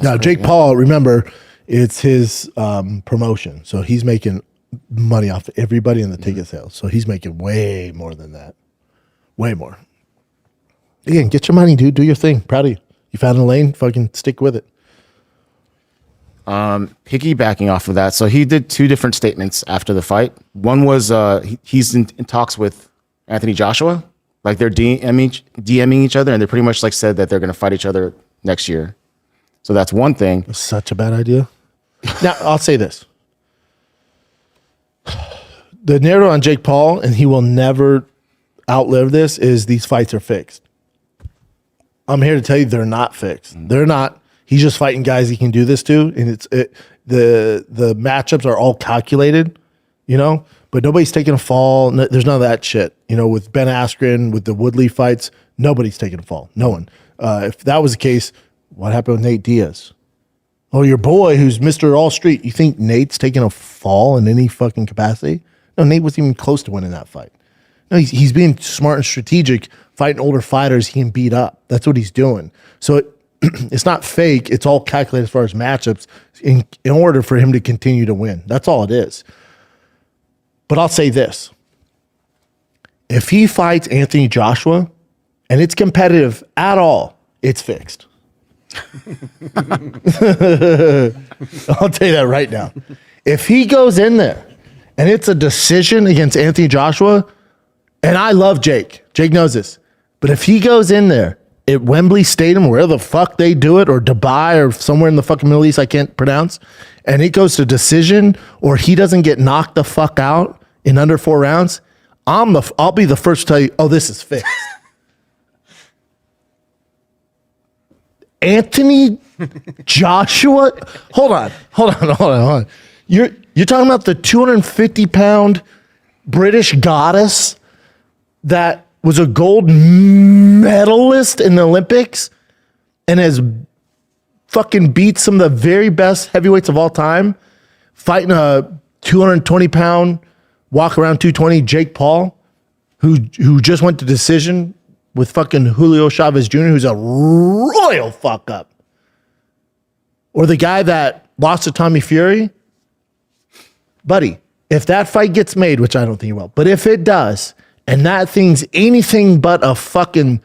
Now Jake Paul, remember, it's his promotion, so he's making money off everybody in the ticket sales. So he's making way more than that, way more. Again, get your money, dude. Do your thing. Proud of you. You found a lane. Fucking stick with it. Piggybacking off of that, so he did 2 different statements after the fight. One was he's in talks with Anthony Joshua, like they're DMing each other, and they pretty much like said that they're going to fight each other next year. So that's one thing. Such a bad idea. Now, I'll say this. The narrative on Jake Paul, and he will never outlive this, is these fights are fixed. I'm here to tell you they're not fixed. They're not. He's just fighting guys he can do this to, and the matchups are all calculated, but nobody's taking a fall. There's none of that shit. With Ben Askren, with the Woodley fights, nobody's taking a fall. No one. If that was the case, what happened with Nate Diaz? Oh, your boy who's Mr. All Street. You think Nate's taking a fall in any fucking capacity? No, Nate wasn't even close to winning that fight. No, he's being smart and strategic, fighting older fighters he can beat up. That's what he's doing. So it's not fake. It's all calculated as far as matchups in order for him to continue to win. That's all it is. But I'll say this. If he fights Anthony Joshua and it's competitive at all, it's fixed. I'll tell you that right now. If he goes in there and it's a decision against Anthony Joshua, and I love Jake. Jake knows this. But if he goes in there at Wembley Stadium, where the fuck they do it, or Dubai, or somewhere in the fucking Middle East I can't pronounce, and it goes to decision, or he doesn't get knocked the fuck out in under 4 rounds, I'll be the first to tell you, oh, this is fixed. Anthony Joshua? Hold on. You're talking about the 250-pound British goddess that was a gold medalist in the Olympics and has fucking beat some of the very best heavyweights of all time, fighting a 220-pound walk around 220 Jake Paul, who just went to decision with fucking Julio Chavez Jr., who's a royal fuck up. Or the guy that lost to Tommy Fury. Buddy, if that fight gets made, which I don't think it will, but if it does, and that thing's anything but a fucking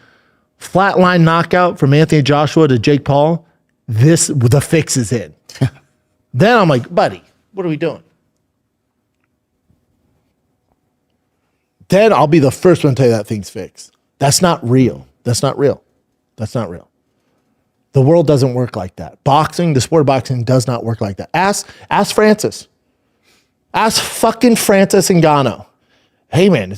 flatline knockout from Anthony Joshua to Jake Paul, the fix is in. Then I'm like, buddy, what are we doing? Then I'll be the first one to tell you that thing's fixed. That's not real. That's not real. The world doesn't work like that. Boxing, the sport of boxing does not work like that. Ask Francis. Ask fucking Francis Ngannou. Hey, man,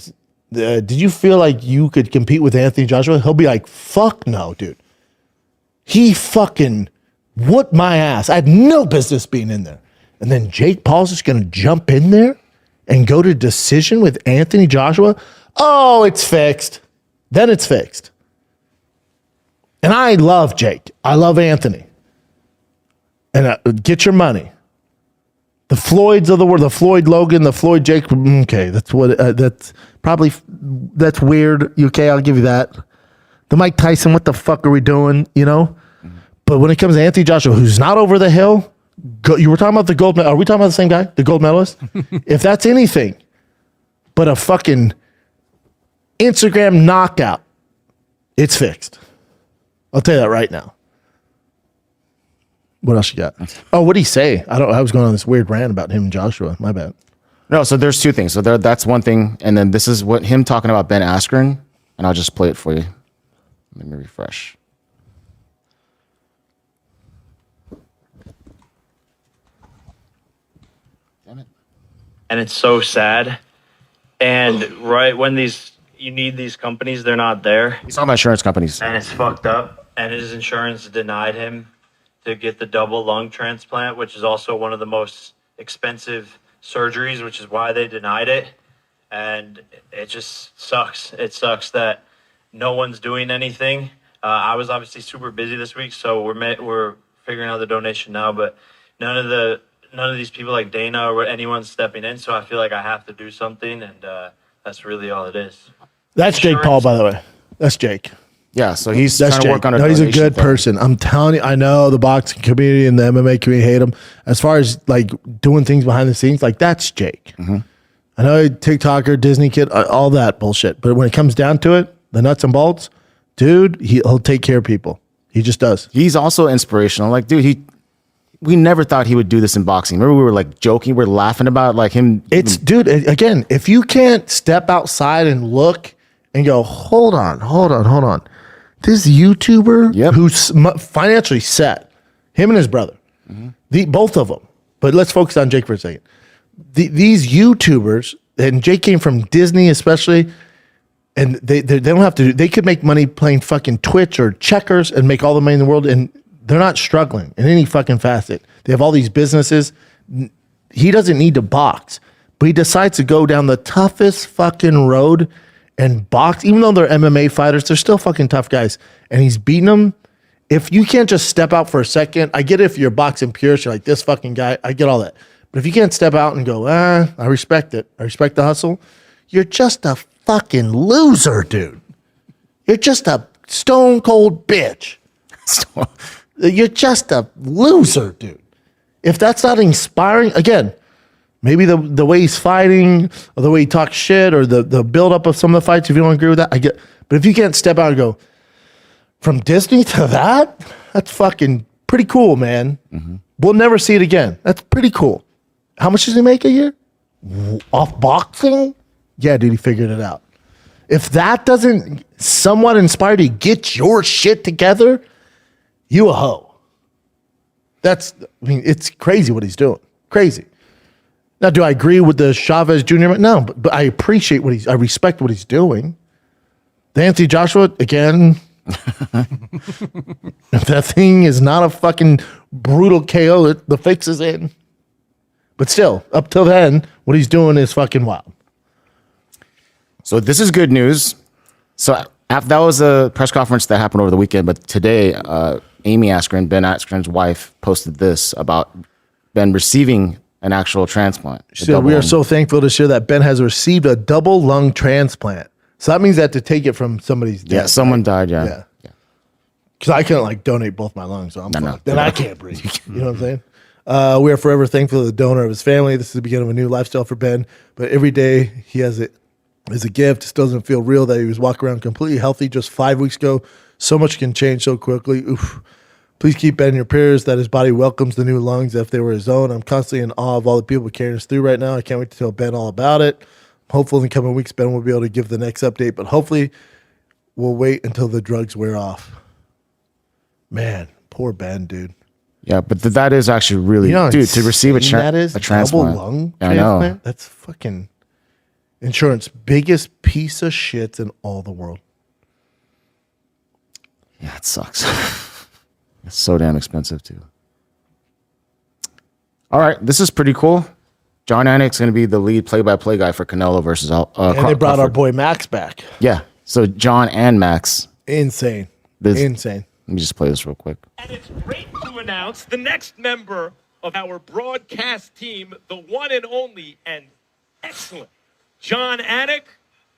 did you feel like you could compete with Anthony Joshua? He'll be like, fuck no, dude. He fucking whooped my ass. I had no business being in there. And then Jake Paul's just going to jump in there and go to decision with Anthony Joshua? Oh, it's fixed. Then it's fixed. And I love Jake. I love Anthony. And get your money. The Floyds of the world, the Floyd Logan, the Floyd Jake. Okay, that's weird. Okay, I'll give you that. The Mike Tyson, what the fuck are we doing? But when it comes to Anthony Joshua, who's not over the hill, you were talking about the gold medal. Are we talking about the same guy, the gold medalist? If that's anything but a fucking Instagram knockout, it's fixed. I'll tell you that right now. What else you got? Oh, what did he say? I was going on this weird rant about him and Joshua. My bad. No, so there's two things. So that's one thing, and then this is what him talking about Ben Askren, and I'll just play it for you. Let me refresh. Damn it. And it's so sad. And right when you need these companies, they're not there. He's talking about insurance companies. And it's fucked up. And his insurance denied him to get the double lung transplant, which is also one of the most expensive surgeries, which is why they denied it. And it just sucks. It sucks that no one's doing anything. I was obviously super busy this week, so we're figuring out the donation now, but none of these people like Dana or anyone's stepping in, so I feel like I have to do something, and that's really all it is. That's Jake Paul, by the way. That's Jake. Yeah, so he's trying to work on a he's a donation good fund. person. I'm telling you, I know the boxing community and the MMA community hate him. As far as like doing things behind the scenes, like that's Jake. Mm-hmm. I know TikToker, Disney kid, all that bullshit. But when it comes down to it, the nuts and bolts, dude, he'll take care of people. He just does. He's also inspirational. Like, dude, we never thought he would do this in boxing. Remember, we were like joking, we were laughing about like him. Dude, again, if you can't step outside and look and go, hold on. This YouTuber who's financially set, him and his brother, both of them, But let's focus on Jake for a second. These YouTubers, and Jake came from Disney especially, and they don't have to. They could make money playing fucking Twitch or checkers and make all the money in the world, and they're not struggling in any fucking facet. They have all these businesses. He doesn't need to box, but he decides to go down the toughest fucking road and box. Even though they're MMA fighters, they're still fucking tough guys, and he's beating them. If you can't just step out for a second, I get it if you're boxing purist, you're like, this fucking guy, I get all that. But if you can't step out and go, I respect it. I respect the hustle. You're just a fucking loser, dude. You're just a stone cold bitch. You're just a loser, dude. If that's not inspiring, again, maybe the way he's fighting or the way he talks shit or the buildup of some of the fights, if you don't agree with that, I get. But if you can't step out and go, from Disney to that, that's fucking pretty cool, man. Mm-hmm. We'll never see it again. That's pretty cool. How much does he make a year? Off boxing? Yeah, dude, he figured it out. If that doesn't somewhat inspire you to get your shit together, you a hoe. It's crazy what he's doing. Crazy. Now, do I agree with the Chavez Jr.? No, but I appreciate I respect what he's doing. The Anthony Joshua, again, if that thing is not a fucking brutal KO, the fix is in. But still, up till then, what he's doing is fucking wild. So this is good news. So that was a press conference that happened over the weekend, but today, Amy Askren, Ben Askren's wife, posted this about Ben receiving an actual transplant. So we are so thankful to share that Ben has received a double lung transplant. So that means they have to take it from somebody's dead. Yeah, someone died, yeah. Because I couldn't donate both my lungs, so I'm fucked. Then I can't breathe. You know what I'm saying? We are forever thankful to the donor of his family. This is the beginning of a new lifestyle for Ben. But every day he has it as a gift. It doesn't feel real that he was walking around completely healthy just 5 weeks ago. So much can change so quickly. Oof. Please keep Ben in your prayers that his body welcomes the new lungs as if they were his own. I'm constantly in awe of all the people carrying us through right now. I can't wait to tell Ben all about it. Hopefully in the coming weeks, Ben will be able to give the next update, but hopefully we'll wait until the drugs wear off. Man, poor Ben, dude. Yeah, but that is actually really, dude, to receive a transplant. Double lung transplant? I know. That's fucking insurance biggest piece of shit in all the world. Yeah, it sucks. It's so damn expensive too. All right, this is pretty cool. John Anik's going to be the lead play-by-play guy for Canelo versus and they brought our boy Max back. Yeah, so John and Max. Insane. Insane. Let me just play this real quick. And it's great to announce the next member of our broadcast team, the one and only and excellent John Anik.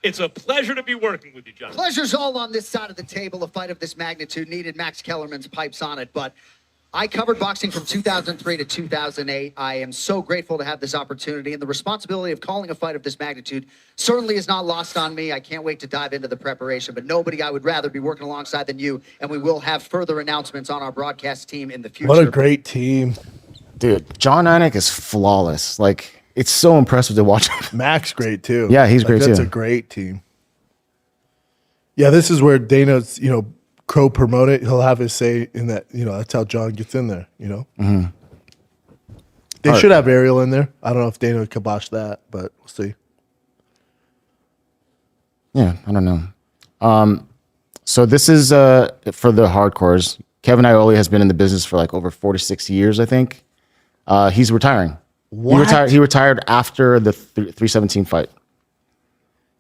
It's a pleasure to be working with you, John. Pleasure's all on this side of the table. A fight of this magnitude needed Max Kellerman's pipes on it, but I covered boxing from 2003 to 2008. I am so grateful to have this opportunity, and the responsibility of calling a fight of this magnitude certainly is not lost on me. I can't wait to dive into the preparation, but nobody I would rather be working alongside than you, and we will have further announcements on our broadcast team in the future. What a great team. Dude, John Anik is flawless. Like, it's so impressive to watch him. Max great too. Yeah, he's great too. That's a great team. Yeah, this is where Dana's, Crow promote it. He'll have his say in that. That's how John gets in there. Mm-hmm. They should have Ariel in there. I don't know if Dana would kibosh that, but we'll see. Yeah, I don't know. So this is for the hardcores. Kevin Iole has been in the business for like over 46 years, I think. He's retiring. What? He retired after the 317 fight.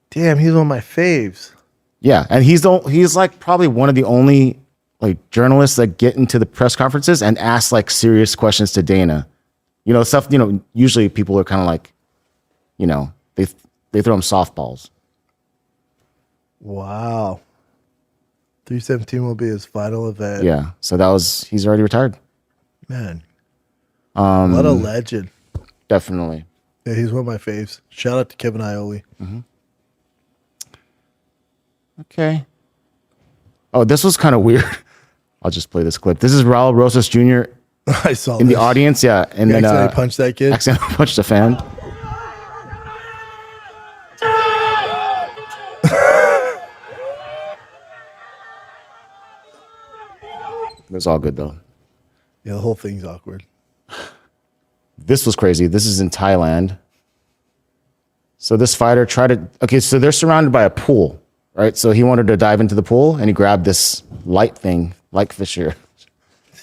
Damn, he's one of my faves. Yeah, and he's like probably one of the only like journalists that get into the press conferences and ask like serious questions to Dana. Stuff. Usually people are kind of like, they throw him softballs. Wow. 317 will be his final event. Yeah, so he's already retired. Man, what a legend. Definitely. Yeah, he's one of my faves. Shout out to Kevin Iole. Mm-hmm. Okay. Oh, this was kind of weird. I'll just play this clip. This is Raul Rosas Jr. I saw in the audience. Yeah, and then accidentally punched that kid. Accidentally punched a fan. It was all good though. Yeah, the whole thing's awkward. This was crazy. This is in Thailand. So this fighter so they're surrounded by a pool, right? So he wanted to dive into the pool and he grabbed this light thing, light fisher.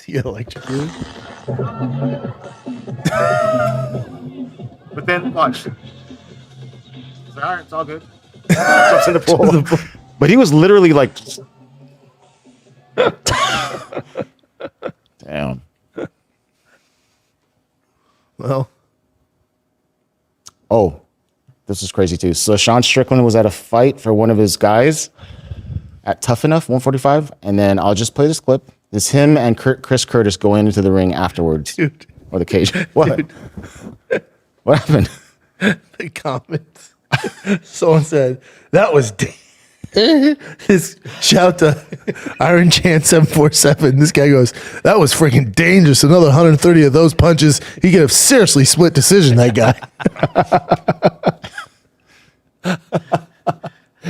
You electrocuted? But then watch. He's like, all right, it's all good. Jumps in the pool. But he was literally like, damn. Well. Oh, this is crazy too. So Sean Strickland was at a fight for one of his guys at Tough Enough 145. And then I'll just play this clip. It's him and Chris Curtis going into the ring afterwards. Dude. Or the cage. What? Dude. What happened? The comments. Someone said, that was his shout to Iron Chan 747. This guy goes, that was freaking dangerous. Another 130 of those punches. He could have seriously split decision, that guy.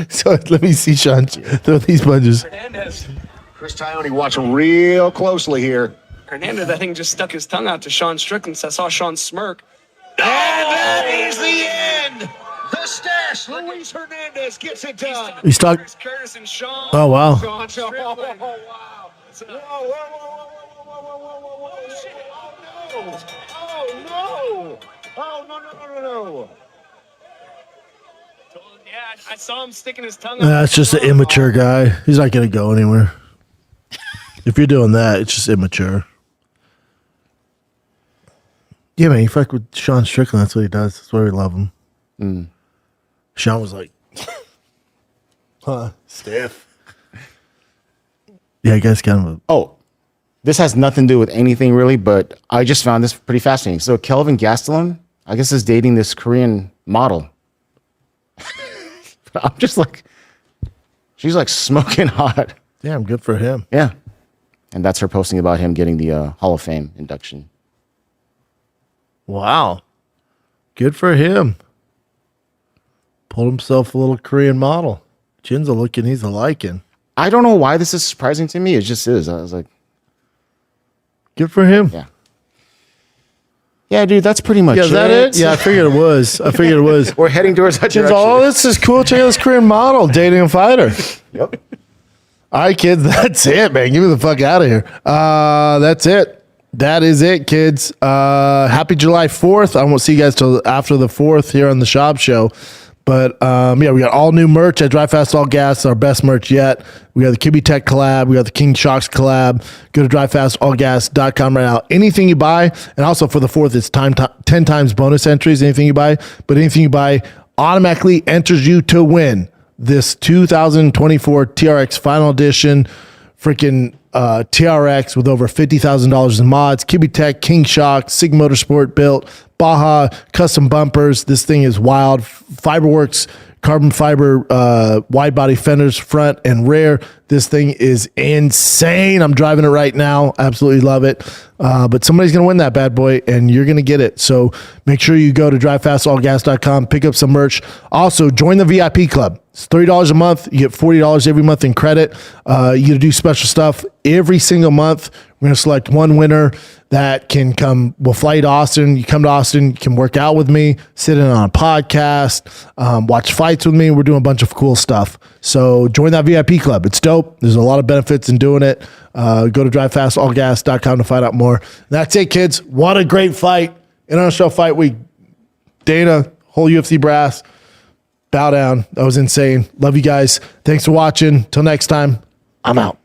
So let me see Sean throw these punches. Hernandez. Chris Tione watching real closely here. Hernandez, I think, just stuck his tongue out to Sean Strickland. So I saw Sean smirk. And that is the end. The stash. Luis Hernandez gets it done. He's stuck. Chris Curtis and Sean. Oh, wow. Sean Strickland. Wow. No. Yeah, I saw him sticking his tongue out. That's just an immature guy. He's not going to go anywhere. If you're doing that, it's just immature. Yeah, man, you fuck with Sean Strickland. That's what he does. That's why we love him. Sean was like, stiff. Yeah, I guess kind of. Oh, this has nothing to do with anything really, but I just found this pretty fascinating. So Kelvin Gastelum, I guess, is dating this Korean model. I'm just like, she's like smoking hot. Damn, good for him. Yeah. And that's her posting about him getting the Hall of Fame induction. Wow. Good for him. Pulled himself a little Korean model. Chin's a looking, he's a liking. I don't know why this is surprising to me. It just is. I was like, good for him. yeah. Yeah, dude, that's pretty much Yeah, is that it? Yeah, I figured it was. We're heading towards that Chin's direction. all, oh, this is cool. Check out this Korean model dating a fighter. Yep. All right, kids, that's it, man. Get me the fuck out of here. That's it. That is it, kids. Happy July 4th. I won't see you guys till after the 4th here on the Schaub Show. But, yeah, we got all new merch at Drive Fast All Gas, our best merch yet. We got the Kibby Tech collab. We got the King Shocks collab. Go to drivefastallgas.com right now. Anything you buy, and also for the 4th, it's 10 times bonus entries, anything you buy. But anything you buy automatically enters you to win this 2024 TRX Final Edition freaking TRX with over $50,000 in mods. Kibby Tech, King Shock, Sig Motorsport built, Baja, custom bumpers. This thing is wild. Fiberworks, carbon fiber, wide body fenders, front and rear. This thing is insane. I'm driving it right now. Absolutely love it. But somebody's going to win that bad boy, and you're going to get it. So make sure you go to drivefastallgas.com, pick up some merch. Also, join the VIP club. It's $30 a month. You get $40 every month in credit. You get to do special stuff every single month. We're going to select one winner that can come. We'll fly you to Austin. You come to Austin, you can work out with me, sit in on a podcast, watch fights with me. We're doing a bunch of cool stuff. So join that VIP club. It's dope. There's a lot of benefits in doing it. Go to drivefastallgas.com to find out more. That's it, kids. What a great fight. International Fight Week. Dana, whole UFC brass. Bow down. That was insane. Love you guys. Thanks for watching. Till next time, I'm out.